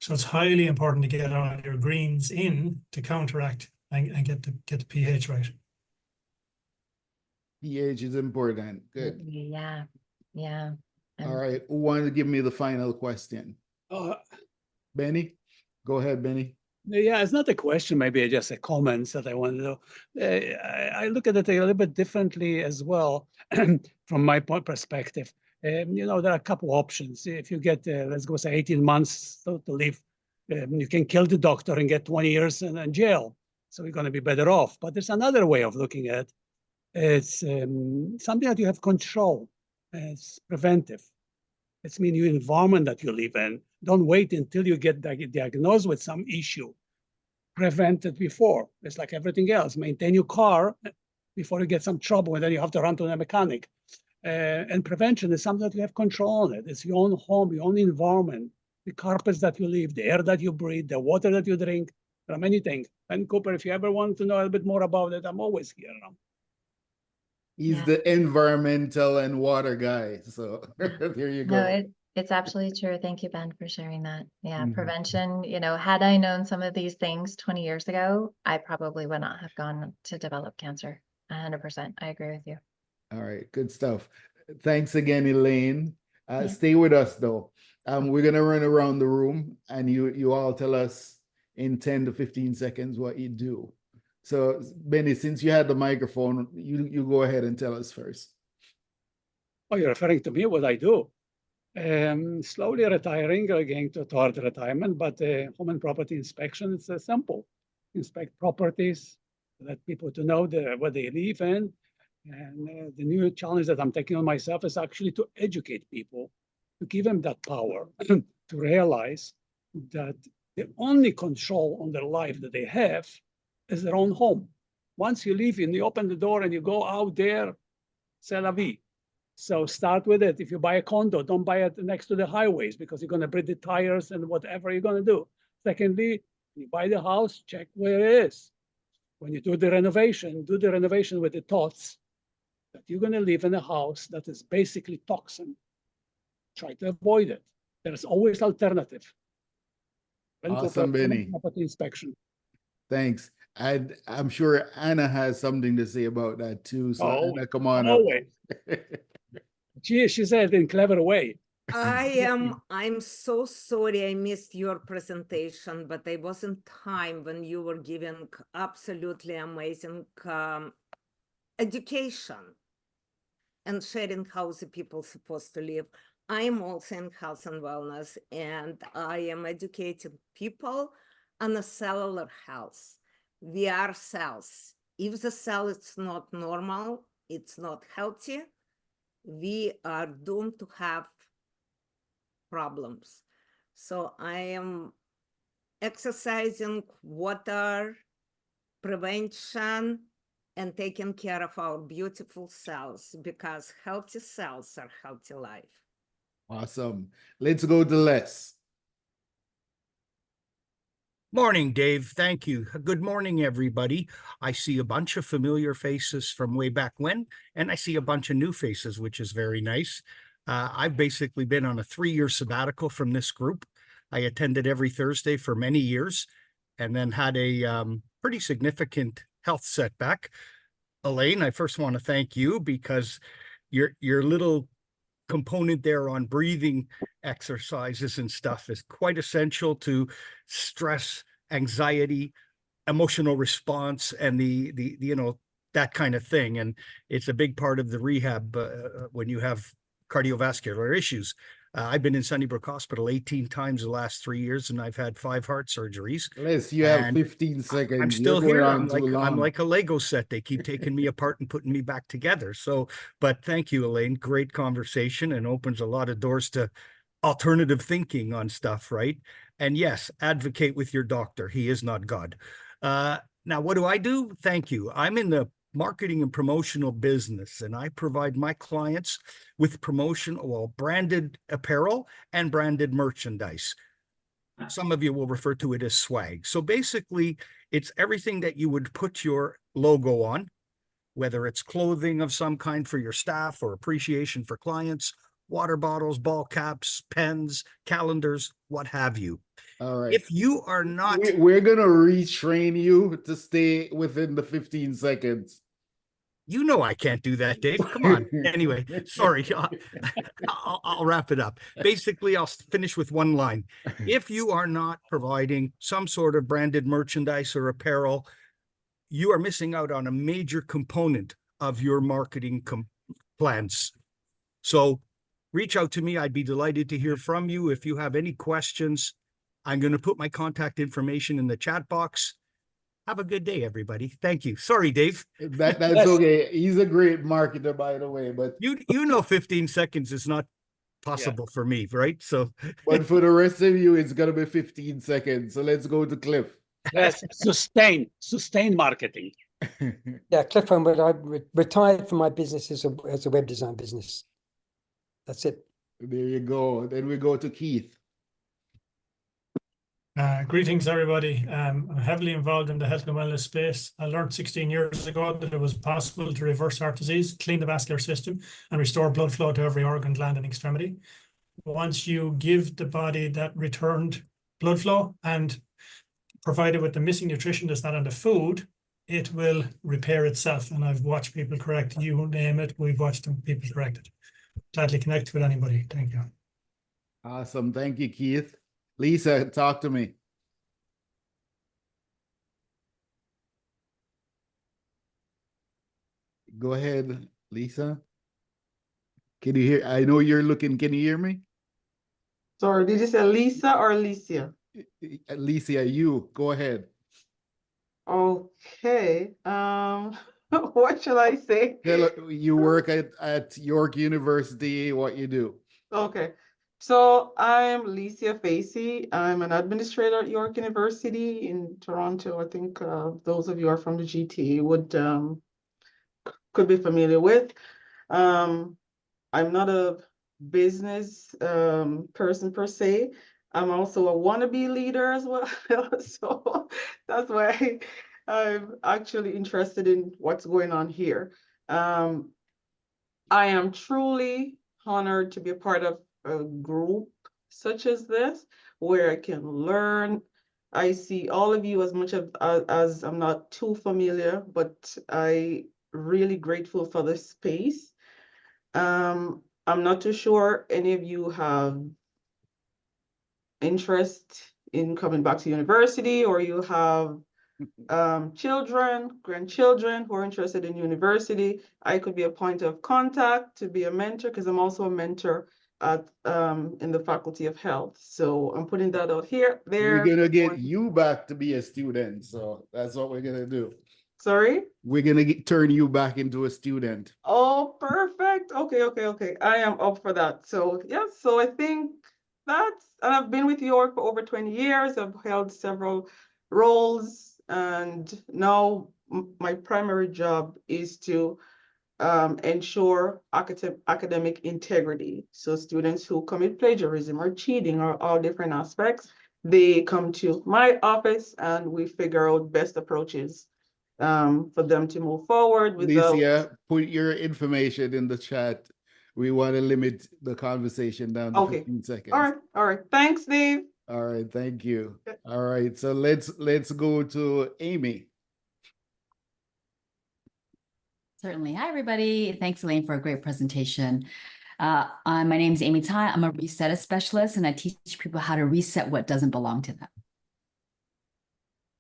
So it's highly important to get all your greens in to counteract and get the pH right. pH is important. Good. Yeah. All right. Who wanted to give me the final question? Benny? Go ahead, Benny. Yeah, it's not a question, maybe just a comment that I want to know. I look at it a little bit differently as well from my perspective. There are a couple options. If you get, let's go say 18 months to live, you can kill the doctor and get 20 years in jail. So you're going to be better off. But there's another way of looking at it. It's something that you have control. It's preventive. It's mean your environment that you live in. Don't wait until you get diagnosed with some issue. Prevent it before. It's like everything else. Maintain your car before you get some trouble and then you have to run to the mechanic. And prevention is something that you have control on it. It's your own home, your own environment, the carpets that you live, the air that you breathe, the water that you drink. There are many things. And Cooper, if you ever want to know a little bit more about it, I'm always here. He's the environmental and water guy. So there you go. No, it's absolutely true. Thank you, Ben, for sharing that. Yeah, prevention, had I known some of these things 20 years ago, I probably would not have gone to develop cancer. 100%. I agree with you. All right, good stuff. Thanks again, Elaine. Stay with us though. We're gonna run around the room and you all tell us in 10 to 15 seconds what you do. So Benny, since you had the microphone, you go ahead and tell us first. Oh, you're referring to me, what I do. Slowly retiring, going toward retirement, but home and property inspection is simple. Inspect properties, let people to know where they live in, And the new challenge that I'm taking on myself is actually to educate people, to give them that power to realize that the only control on their life that they have is their own home. Once you leave and you open the door and you go out there, c'est la vie. So start with it. If you buy a condo, don't buy it next to the highways because you're going to break the tires and whatever you're going to do. Secondly, you buy the house, check where it is. When you do the renovation with the thoughts that you're going to live in a house that is basically toxin. Try to avoid it. There's always alternative. Awesome, Benny. Property inspection. Thanks. I'm sure Anna has something to say about that too. So Anna, come on always. up. She said in a clever way. I'm so sorry I missed your presentation, but I was in time when you were giving absolutely amazing education and sharing how the people supposed to live. I'm also in health and wellness, and I am educating people on the cellular health. We are cells. If the cell is not normal, it's not healthy, we are doomed to have problems. So I am exercising, water, prevention, and taking care of our beautiful cells, because healthy cells are healthy life. Awesome. Let's go to Les. Morning, Dave. Thank you. Good morning, everybody. I see a bunch of familiar faces from way back when, and I see a bunch of new faces, which is very nice. I've basically been on a 3-year sabbatical from this group. I attended every Thursday for many years and then had a pretty significant health setback. Elaine, I first want to thank you because your little component there on breathing exercises and stuff is quite essential to stress, anxiety, emotional response, and the that kind of thing. And it's a big part of the rehab when you have cardiovascular issues. I've been in Sunnybrook Hospital 18 times the last 3 years, and I've had 5 heart surgeries. Les, you have 15 seconds. I'm still You're here. going on I'm like a Lego set. They keep taking me apart and putting me back together. So, but thank you, Elaine. Great conversation, and opens a lot of doors to alternative thinking on stuff, right? And yes, advocate with your doctor. He is not God. Now, what do? Thank you. I'm in the marketing and promotional business, and I provide my clients with branded apparel and branded merchandise. Some of you will refer to it as swag. So basically, it's everything that you would put your logo on, whether it's clothing of some kind for your staff or appreciation for clients, water bottles, ball caps, pens, calendars, what have you. All right. If you are not... We're going to retrain you to stay within the 15 seconds. You know I can't do that, Dave. Come on. Anyway, sorry. I'll wrap it up. Basically, I'll finish with one line. If you are not providing some sort of branded merchandise or apparel, you are missing out on a major component of your marketing plans. So reach out to me. I'd be delighted to hear from you. If you have any questions, I'm going to put my contact information in the chat box. Have a good day, everybody. Thank you. Sorry, Dave. That's okay. He's a great marketer, by the way. But you know 15 seconds is not possible for me, right? So but for the rest of you, it's gonna be 15 seconds. So let's go to Cliff. Yes, sustain marketing. Yeah, Cliff, I retired from my business as a web design business. That's it. There you go. Then we go to Keith. Greetings, everybody. I'm heavily involved in the health and wellness space. I learned 16 years ago that it was possible to reverse heart disease, clean the vascular system, and restore blood flow to every organ, gland, and extremity. Once you give the body that returned blood flow and provide it with the missing nutrition that's not in the food, it will repair itself. And I've watched people correct, you name it, we've watched people correct it. Gladly connect with anybody. Thank you. Awesome. Thank you, Keith. Lisa, talk to me. Go ahead, Lisa. Can you hear? I know you're looking. Can you hear me? Sorry, did you say Lisa or Alicia? Lisa, you go ahead. Okay. what shall I say? You work at York University, what you do? Okay, so I'm Licia Facey. I'm an administrator at York University in Toronto. I think those of you who are from the GTA would could be familiar with. I'm not a business person per se. I'm also a wannabe leader as well. So that's why I'm actually interested in what's going on here. I am truly honored to be a part of a group such as this, where I can learn. I see all of you as much as I'm not too familiar, but I really grateful for this space. I'm not too sure any of you have interest in coming back to university, or you have children, grandchildren who are interested in university. I could be a point of contact to be a mentor, because I'm also a mentor at in the Faculty of Health. So I'm putting that out here. We're gonna get you back to be a student, so that's what we're gonna do. Sorry? We're gonna turn you back into a student. Oh, perfect. Okay. I am up for that. So yeah, so I think and I've been with York for over 20 years. I've held several roles, and now my primary job is to ensure academic integrity. So students who commit plagiarism or cheating or all different aspects, they come to my office and we figure out best approaches for them to move forward without. Alicia, put your information in the chat. We want to limit the conversation down to 15 seconds. All right. Thanks, Dave. All right, thank you. All right, so let's go to Amy. Certainly. Hi, everybody. Thanks, Elaine, for a great presentation. My name is Amy Tai. I'm a reset specialist, and I teach people how to reset what doesn't belong to them.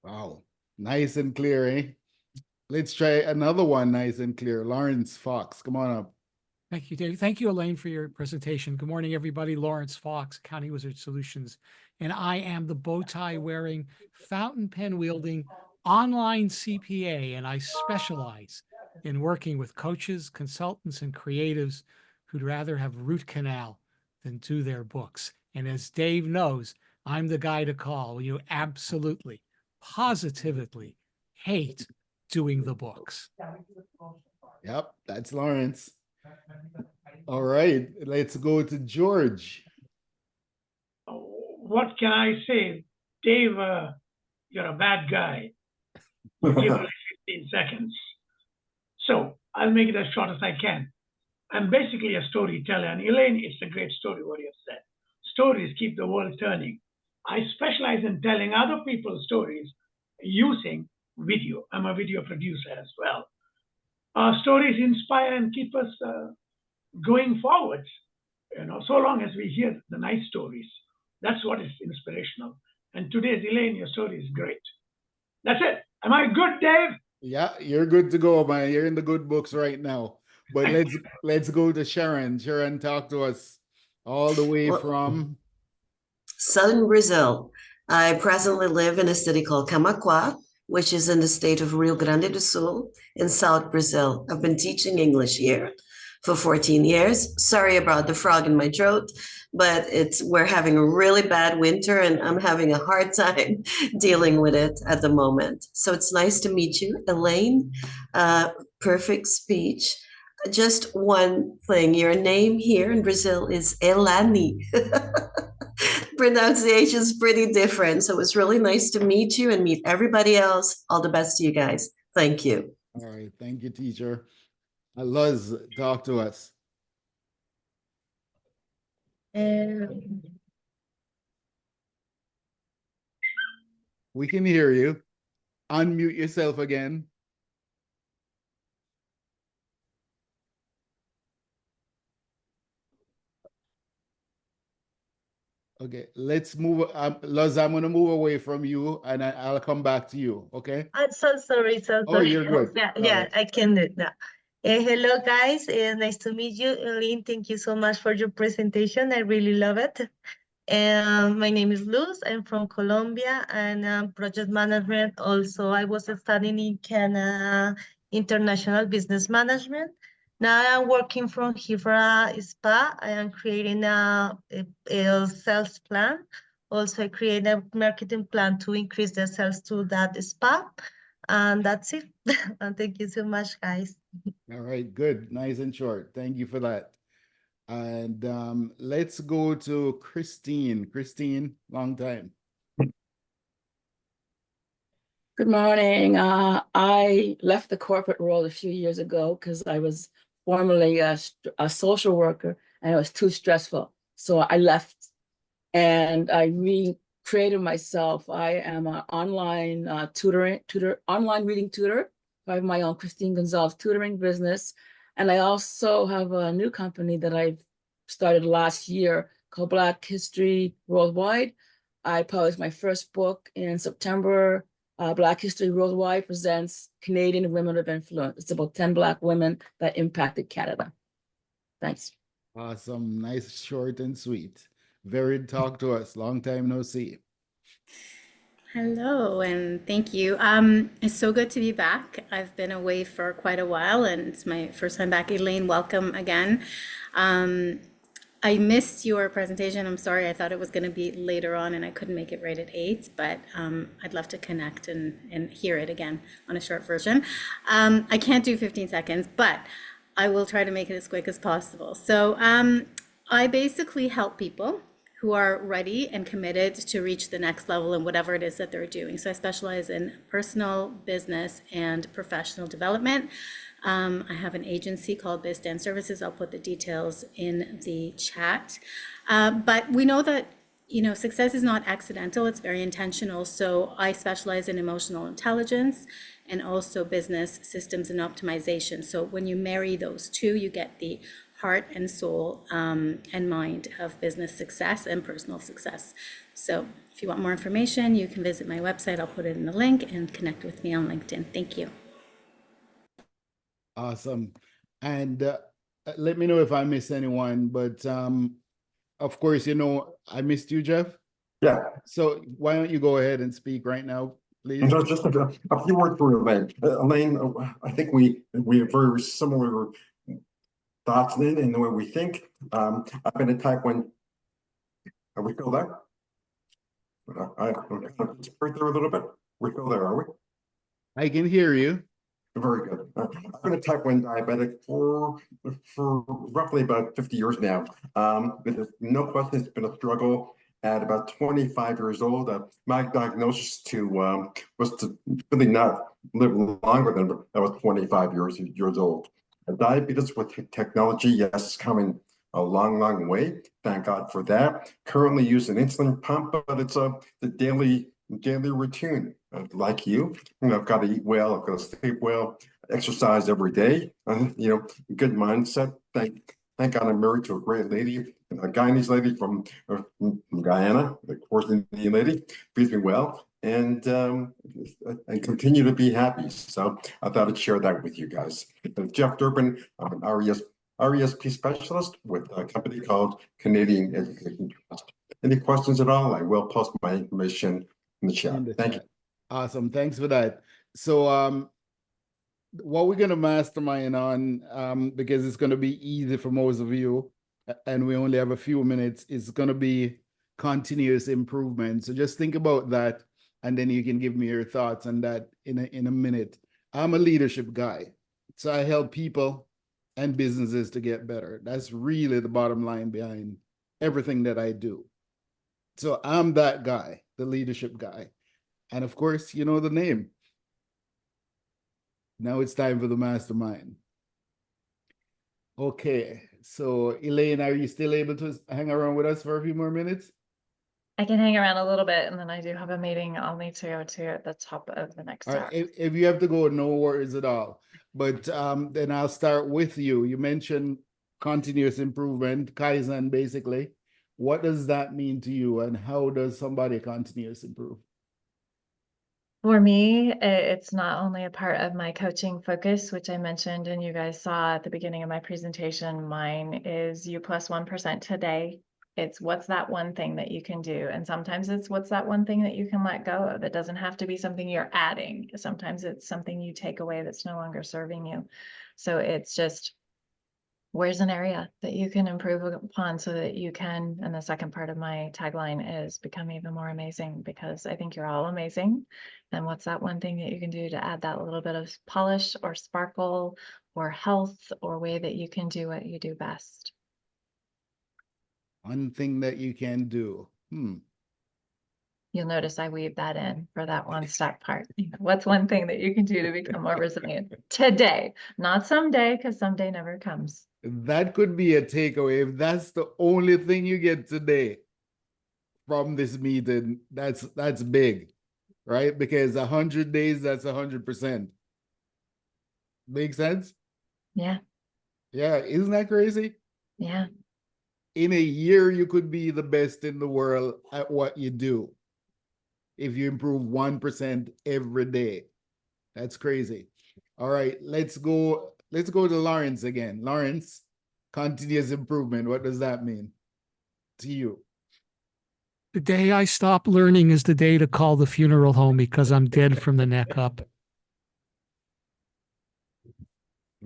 Wow, nice and clear, eh? Let's try another one nice and clear. Lawrence Fox, come on up. Thank you, Dave. Thank you, Elaine, for your presentation. Good morning, everybody. Lawrence Fox, Accounting Wizard Solutions. And I am the bow tie wearing, fountain pen wielding online CPA, and I specialize in working with coaches, consultants, and creatives who'd rather have root canal than do their books. And as Dave knows, I'm the guy to call when you absolutely, positively hate doing the books. Yep, that's Lawrence. All right, let's go to George. What can I say? Dave, you're a bad guy. Give me 15 seconds. So I'll make it as short as I can. I'm basically a storyteller, and Elaine, it's a great story what you have said. Stories keep the world turning. I specialize in telling other people's stories using video. I'm a video producer as well. Our stories inspire and keep us going forward. So long as we hear the nice stories, that's what is inspirational. And today's Elaine, your story is great. That's it. Am I good, Dave? Yeah, you're good to go, man. You're in the good books right now. But let's go to Sharon. Sharon, talk to us all the way from Southern Brazil. I presently live in a city called Camaquã, which is in the state of Rio Grande do Sul in South Brazil. I've been teaching English here for 14 years. Sorry about the frog in my throat, but we're having a really bad winter and I'm having a hard time dealing with it at the moment. So it's nice to meet you, Elaine. Perfect speech. Just one thing, your name here in Brazil is Elani. Pronunciation is pretty different. So it's really nice to meet you and meet everybody else. All the best to you guys. Thank you. All right. Thank you, teacher. Luz, talk to us. We can hear you. Unmute yourself again. Okay, let's move. Luz, I'm going to move away from you and I'll come back to you, okay? I'm so sorry. Oh, you're good. Yeah, right. I can do it now. Hello, guys. Nice to meet you. Elaine, thank you so much for your presentation. I really love it. My name is Luz. I'm from Colombia and project management. Also, I was studying in Canada international business management. Now I'm working from here for a spa. I am creating a sales plan. Also, I create a marketing plan to increase the sales to that spa. And that's it. And thank you so much, guys. All right, good, nice and short. Thank you for that. And let's go to Christine. Christine, long time. Good morning. I left the corporate world a few years ago because I was formerly a social worker and it was too stressful. So I left and I recreated myself. I am an online online reading tutor. I have my own Christine Gonzalez tutoring business. And I also have a new company that I've started last year called Black History Worldwide. I published my first book in September. Black History Worldwide presents Canadian Women of Influence. It's about 10 Black women that impacted Canada. Thanks. Awesome, nice, short and sweet. Verid, talk to us. Long time no see. Hello, and thank you. It's so good to be back. I've been away for quite a while, and it's my first time back. Elaine, welcome again. I missed your presentation. I'm sorry. I thought it was going to be later on, and I couldn't make it right at 8, but I'd love to connect and hear it again on a short version. I can't do 15 seconds, but I will try to make it as quick as possible. So I basically help people who are ready and committed to reach the next level in whatever it is that they're doing. So I specialize in personal, business, and professional development. I have an agency called BizDan Services. I'll put the details in the chat. But we know that success is not accidental, it's very intentional. So I specialize in emotional intelligence and also business systems and optimization. So when you marry those two, you get the heart and soul and mind of business success and personal success. So if you want more information, you can visit my website. I'll put it in the link and connect with me on LinkedIn. Thank you. Awesome. And let me know if I miss anyone, but of course, I missed you, Jeff. Yeah. So why don't you go ahead and speak right now, please? Just a few words for Elaine. Elaine, I think we have very similar thoughts in the way we think. I've been a type one. Are we still there? I'm right there a little bit. We're still there, are we? I can hear you. Very good. I've been a type 1 diabetic for roughly about 50 years now. There's no question it's been a struggle. At about 25 years old, my diagnosis was to really not live longer than I was 25 years old. Diabetes with technology, yes, it's coming a long way. Thank God for that. Currently use an insulin pump, but it's the daily routine. Like you, I've got to eat well, I've got to sleep well, exercise every day. Good mindset. Thank God I'm married to a great lady, a Guyanese lady from Guyana, of course, Indian lady, treats me well, and continue to be happy. So I thought I'd share that with you guys. Jeff Durbin, I'm an RESP specialist with a company called Canadian Education Trust. Any questions at all? I will post my information in the chat. Thank you. Awesome. Thanks for that. So what we're going to mastermind on, because it's going to be easy for most of you, and we only have a few minutes, is going to be continuous improvement. So just think about that, and then you can give me your thoughts on that in a minute. I'm a leadership guy, so I help people and businesses to get better. That's really the bottom line behind everything that I do. So I'm that guy, the leadership guy. And of course, you know the name. Now it's time for the mastermind. Okay, so Elaine, are you still able to hang around with us for a few more minutes? I can hang around a little bit, and then I do have a meeting I'll need to go to at the top of the next All hour. right, if you have to go, no worries at all. But then I'll start with you. You mentioned continuous improvement, Kaizen, basically. What does that mean to you, and how does somebody continuously improve? For me, it's not only a part of my coaching focus, which I mentioned and you guys saw at the beginning of my presentation. Mine is U+1% today. It's what's that one thing that you can do? And sometimes it's what's that one thing that you can let go of. It doesn't have to be something you're adding. Sometimes it's something you take away that's no longer serving you. So it's just, where's an area that you can improve upon so that you can, and the second part of my tagline is become even more amazing, because I think you're all amazing. And what's that one thing that you can do to add that little bit of polish or sparkle or health or way that you can do what you do best? One thing that you can do. You'll notice I weave that in for that one step part. What's one thing that you can do to become more resilient today, not someday, because someday never comes. That could be a takeaway. If that's the only thing you get today from this meeting, that's big, right? Because 100 days, that's 100%. Make sense? Yeah. Yeah, isn't that crazy? Yeah. In a year, you could be the best in the world at what you do. If you improve 1% every day. That's crazy. All right, let's go to Lawrence again. Lawrence, continuous improvement. What does that mean to you? The day I stop learning is the day to call the funeral home because I'm dead from the neck up.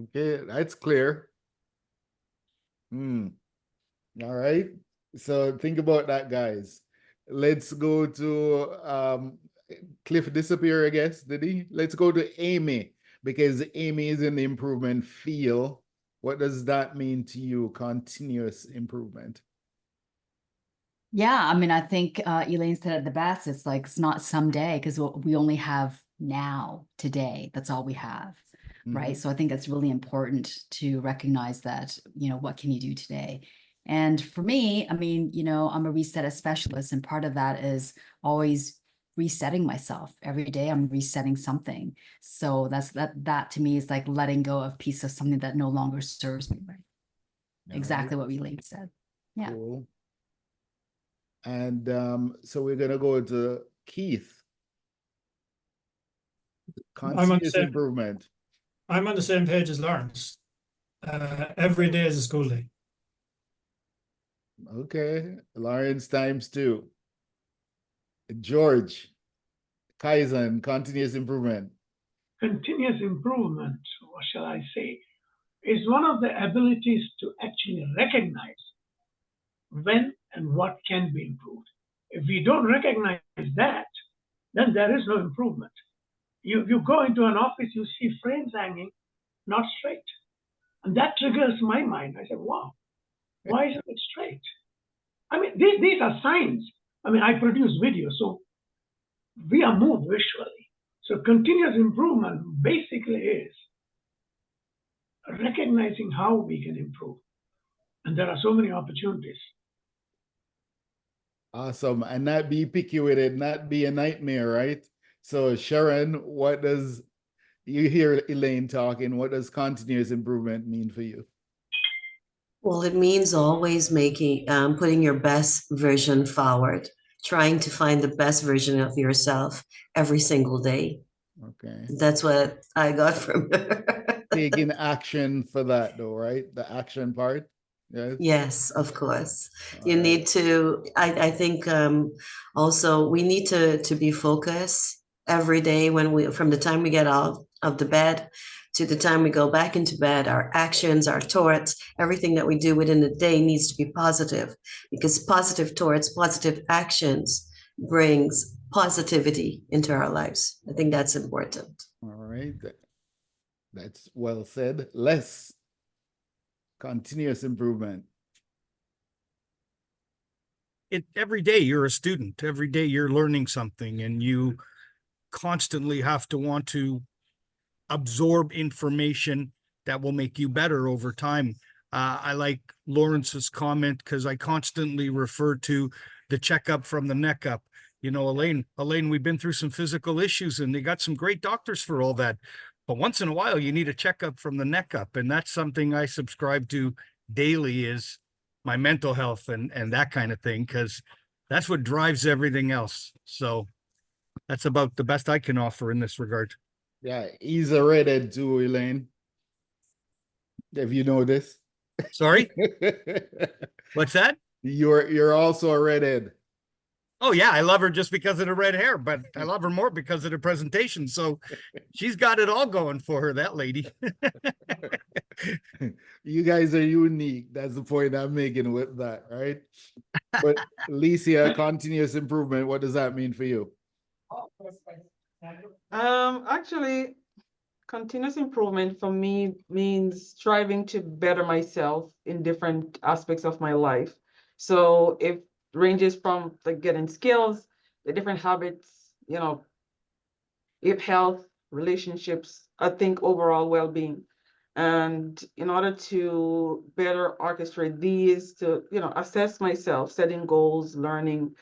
Okay, that's clear. All right. So think about that, guys. Let's go to Cliff disappear, I guess, did he? Let's go to Amy, because Amy is in the improvement field. What does that mean to you, continuous improvement? Yeah, I mean, I think Elaine said it the best. It's like, it's not someday, because we only have now, today. That's all we have, right? So I think it's really important to recognize that, what can you do today? And for me, I mean, I'm a reset specialist, and part of that is always resetting myself. Every day I'm resetting something. So that to me is like letting go of piece of something that no longer serves me, right? Exactly what Elaine said. Yeah. Cool. And so we're gonna go to Keith. Continuous improvement. I'm on the same page as Lawrence. Every day is a school day. Okay, Lawrence ×2. George, Kaizen, continuous improvement. Continuous improvement, what shall I say, is one of the abilities to actually recognize when and what can be improved. If we don't recognize that, then there is no improvement. You go into an office, you see frames hanging not straight. And that triggers my mind. I said, wow, why isn't it straight? I mean, these are signs. I mean, I produce video, so we are moved visually. So continuous improvement basically is recognizing how we can improve. And there are so many opportunities. Awesome. And not be picky with it, not be a nightmare, right? So Sharon, what does, you hear Elaine talking, what does continuous improvement mean for you? Well, it means always putting your best version forward, trying to find the best version of yourself every single day. Okay. That's what I got from her. Taking action for that though, right? The action part. Yes. Yes, of course. You need to, I think also we need to be focused every day from the time we get out of the bed to the time we go back into bed. Our actions, our thoughts, everything that we do within the day needs to be positive, because positive thoughts, positive actions brings positivity into our lives. I think that's important. All right. That's well said. Less continuous improvement. Every day you're a student. Every day you're learning something, and you constantly have to want to absorb information that will make you better over time. I like Lawrence's comment because I constantly refer to the checkup from the neck up. Elaine, we've been through some physical issues, and they got some great doctors for all that. But once in a while, you need a checkup from the neck up. And that's something I subscribe to daily, is my mental health and that kind of thing, because that's what drives everything else. So that's about the best I can offer in this regard. Yeah, he's a redhead too, Elaine. If you know this. Sorry? What's that? You're also a redhead. Oh yeah, I love her just because of the red hair, but I love her more because of the presentation. So she's got it all going for her, that lady. You guys are unique. That's the point I'm making with that, right? But Licia, continuous improvement, what does that mean for you? Actually, continuous improvement for me means striving to better myself in different aspects of my life. So it ranges from like getting skills, the different habits, if health, relationships, I think overall well-being. And in order to better orchestrate these, to assess myself, setting goals, learning,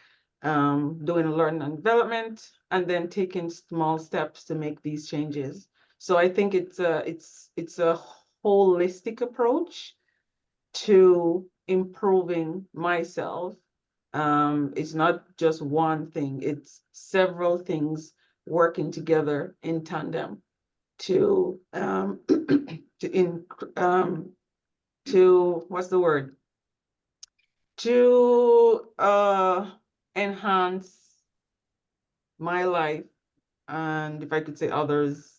doing learning and development, and then taking small steps to make these changes. So I think it's a holistic approach to improving myself. It's not just one thing, it's several things working together in tandem to to what's the word? To enhance my life, and if I could say others,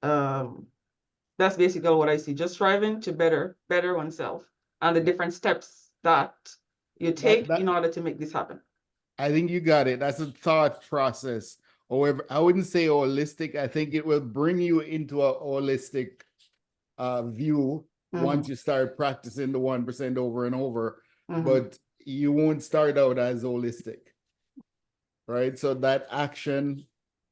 that's basically what I see. Just striving to better oneself and the different steps that you take in order to make this happen. I think you got it. That's a thought process. However, I wouldn't say holistic. I think it will bring you into a holistic view once you start practicing the 1% over and over, but you won't start out as holistic, right? So that action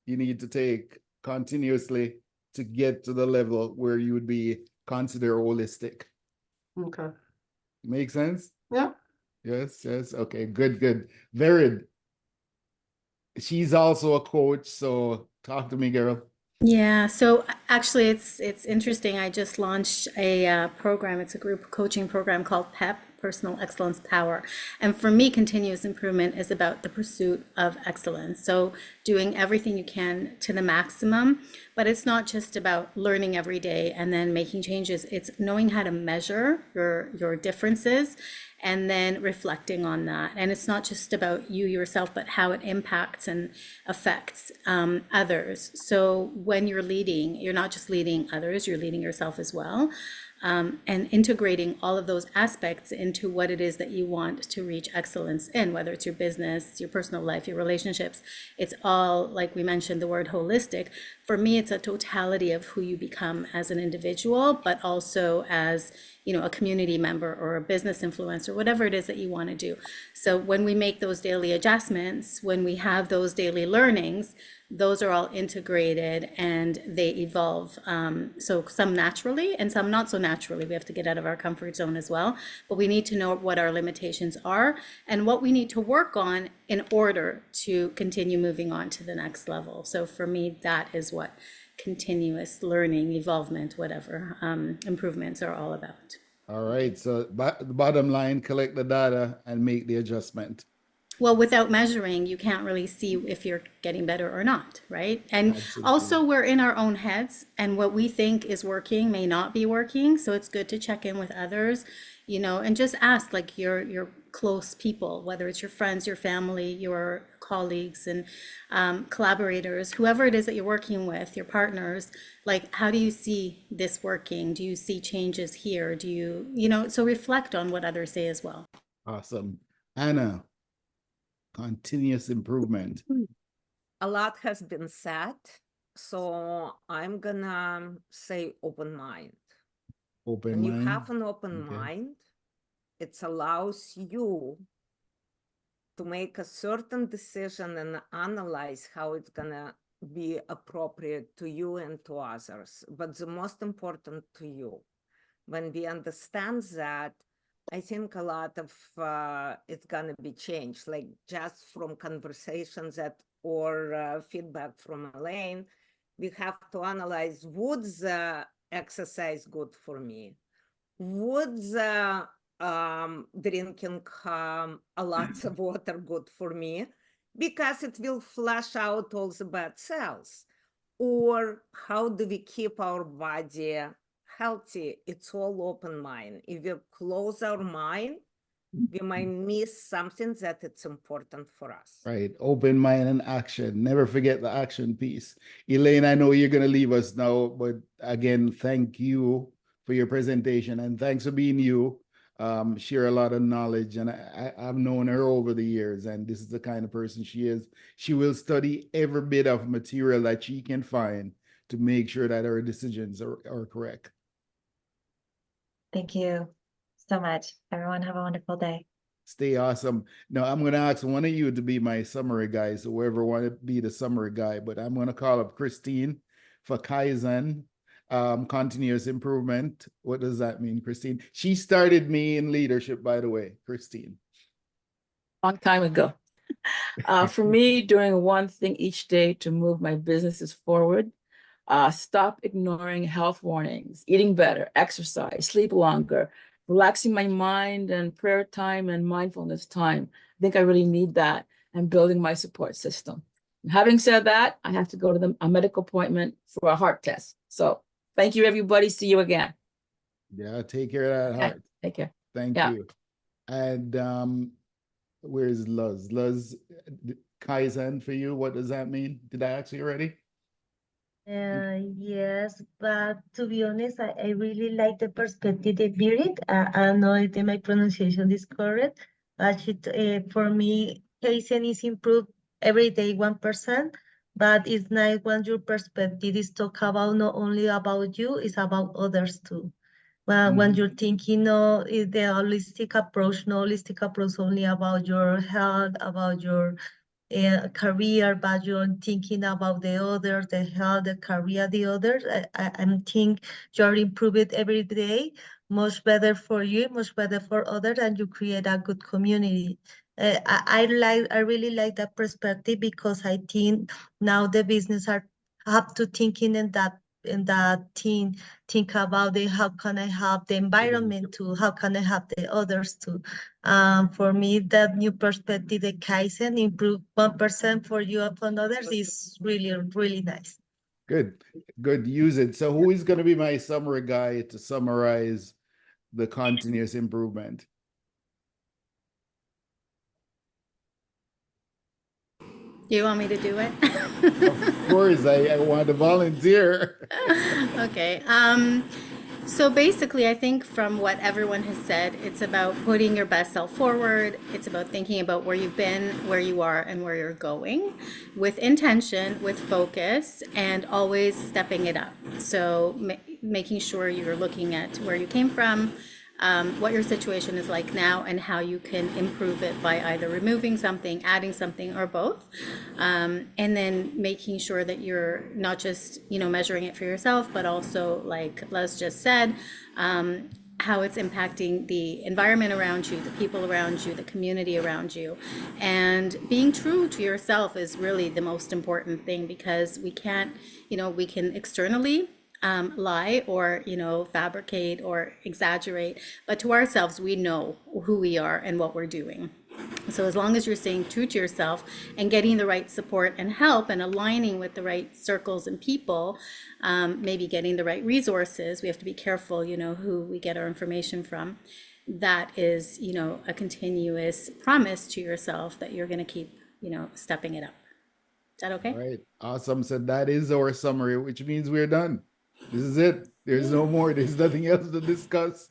you need to take continuously to get to the level where you would be considered holistic. Okay. Make sense? Yeah. Yes. Okay, good. Verid, she's also a coach, so talk to me, girl. Yeah, so actually it's interesting. I just launched a program. It's a group coaching program called PEP, Personal Excellence Power. And for me, continuous improvement is about the pursuit of excellence. So doing everything you can to the maximum, but it's not just about learning every day and then making changes. It's knowing how to measure your differences and then reflecting on that. And it's not just about you yourself, but how it impacts and affects others. So when you're leading, you're not just leading others, you're leading yourself as well. And integrating all of those aspects into what it is that you want to reach excellence in, whether it's your business, your personal life, your relationships. It's all, like we mentioned, the word holistic. For me, it's a totality of who you become as an individual, but also as a community member or a business influencer, whatever it is that you want to do. So when we make those daily adjustments, when we have those daily learnings, those are all integrated and they evolve. So some naturally and some not so naturally. We have to get out of our comfort zone as well, but we need to know what our limitations are and what we need to work on in order to continue moving on to the next level. So for me, that is what continuous learning, evolvement, whatever, improvements are all about. All right, so the bottom line, collect the data and make the adjustment. Well, without measuring, you can't really see if you're getting better or not, right? And also we're in our own heads, and what we think is working may not be working. So it's good to check in with others, and just ask like your close people, whether it's your friends, your family, your colleagues and collaborators, whoever it is that you're working with, your partners, like, how do you see this working? Do you see changes here? Do you, so reflect on what others say as well. Awesome. Anna, continuous improvement. A lot has been said, so I'm gonna say open mind. When you have an open mind, it allows you to make a certain decision and analyze how it's gonna be appropriate to you and to others, but the most important to you. When we understand that, I think a lot of it's gonna be changed, like just from conversations or feedback from Elaine, we have to analyze, would the exercise good for me? Would the drinking a lot of water good for me? Because it will flush out all the bad cells. Or how do we keep our body healthy? It's all open mind. If we close our mind, we might miss something that it's important for us. Right. Open mind and action. Never forget the action piece. Elaine, I know you're going to leave us now, but again, thank you for your presentation and thanks for being you. Share a lot of knowledge, and I've known her over the years, and this is the kind of person she is. She will study every bit of material that she can find to make sure that her decisions are correct. Thank you so much. Everyone have a wonderful day. Stay awesome. Now, I'm going to ask one of you to be my summary guy, so whoever want to be the summary guy, but I'm going to call up Christine for Kaizen, continuous improvement. What does that mean, Christine? She started me in leadership, by the way, Christine. Long time ago. For me, doing one thing each day to move my businesses forward, stop ignoring health warnings, eating better, exercise, sleep longer, relaxing my mind, and prayer time and mindfulness time. I think I really need that, and building my support system. Having said that, I have to go to a medical appointment for a heart test. So thank you, everybody. See you again. Yeah, take care of that heart. Take care. Thank you. And where's Luz? Luz, Kaizen for you, what does that mean? Did I ask you already? Yes, but to be honest, I really like the perspective they bring. I don't know if my pronunciation is correct, but for me, Kaizen is improved every day 1%, but it's nice when your perspective is talk about not only about you, it's about others too. Well, when you're thinking of the holistic approach, no holistic approach only about your health, about your career, but you're thinking about the others, the health, the career, the others. I'm think you're improving every day, much better for you, much better for others, and you create a good community. I really like that perspective because I think now the business have to thinking in that think about how can I help the environment too, how can I help the others too. For me, that new perspective, the Kaizen, improve 1% for you upon others is really, really nice. Good, good. Use it. So who is going to be my summary guy to summarize the continuous improvement? Do you want me to do it? Of course, I want to volunteer. Okay. So basically, I think from what everyone has said, it's about putting your best self forward. It's about thinking about where you've been, where you are, and where you're going with intention, with focus, and always stepping it up. So making sure you're looking at where you came from, what your situation is like now, and how you can improve it by either removing something, adding something, or both. And then making sure that you're not just, measuring it for yourself, but also, like Les just said, how it's impacting the environment around you, the people around you, the community around you. And being true to yourself is really the most important thing, because we can't, we can externally lie or fabricate or exaggerate, but to ourselves we know who we are and what we're doing. So as long as you're staying true to yourself and getting the right support and help and aligning with the right circles and people, maybe getting the right resources, we have to be careful who we get our information from. That is a continuous promise to yourself that you're going to keep stepping it up. Is that okay? All right, awesome. So that is our summary, which means we're done. This is it. There's no more. There's nothing else to discuss.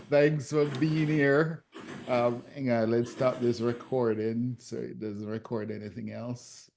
Thanks for being here. Hang on, let's stop this recording so it doesn't record anything else.